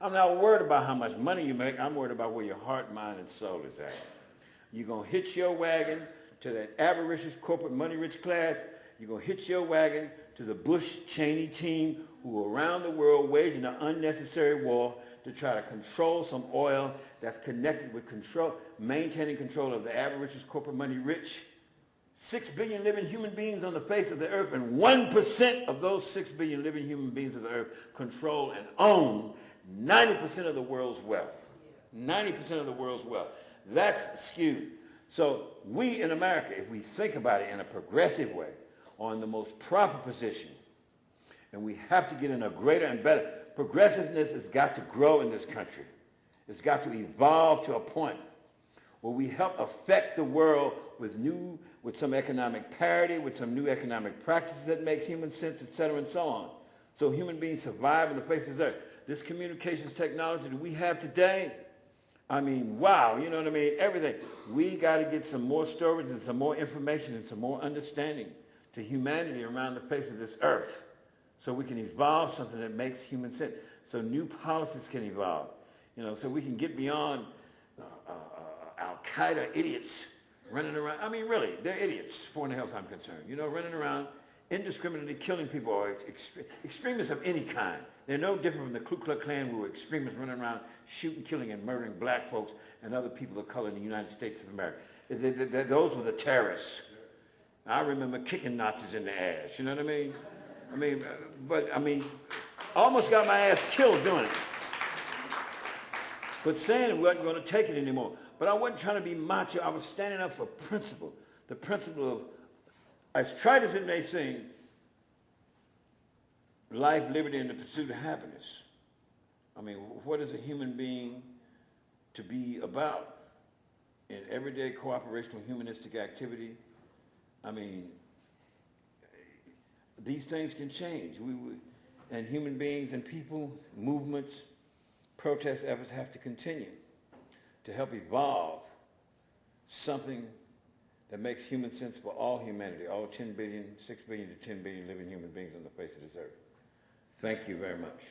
I'm not worried about how much money you make. I'm worried about where your heart, mind, and soul is at. You're going to hitch your wagon to that avaricious corporate money-rich class. You're going to hitch your wagon to the Bush-Cheney team who are around the world waging an unnecessary war to try to control some oil that's connected with control, maintaining control of the avaricious corporate money-rich. 6 billion living human beings on the face of the earth, and 1% of those 6 billion living human beings of the earth control and own 90% of the world's wealth. 90% of the world's wealth. That's skewed. So we in America, if we think about it in a progressive way, are in the most proper position. And we have to get in a greater and better. Progressiveness has got to grow in this country. It's got to evolve to a point where we help affect the world with some economic parity, with some new economic practices that makes human sense, et cetera, and so on. So human beings survive in the face of the earth. This communications technology that we have today, I mean, wow, you know what I mean? Everything. We got to get some more storage and some more information and some more understanding to humanity around the face of this earth so we can evolve something that makes human sense, so new policies can evolve, so we can get beyond Al-Qaeda idiots running around. I mean, really, they're idiots, as far as I'm concerned, running around indiscriminately killing people, or extremists of any kind. They're no different from the Ku Klux Klan, who were extremists running around shooting, killing, and murdering black folks and other people of color in the United States of America. Those were the terrorists. I remember kicking Nazis in the ass, you know what I mean? I almost got my ass killed doing it. But saying it wasn't going to take it anymore. But I wasn't trying to be macho. I was standing up for principle. The principle of, as trite as it may seem, life, liberty, and the pursuit of happiness. I mean, what is a human being to be about in everyday cooperational humanistic activity? I mean, these things can change. And human beings and people, movements, protest efforts have to continue to help evolve something that makes human sense for all humanity, all 10 billion, 6 billion to 10 billion living human beings on the face of this earth. Thank you very much.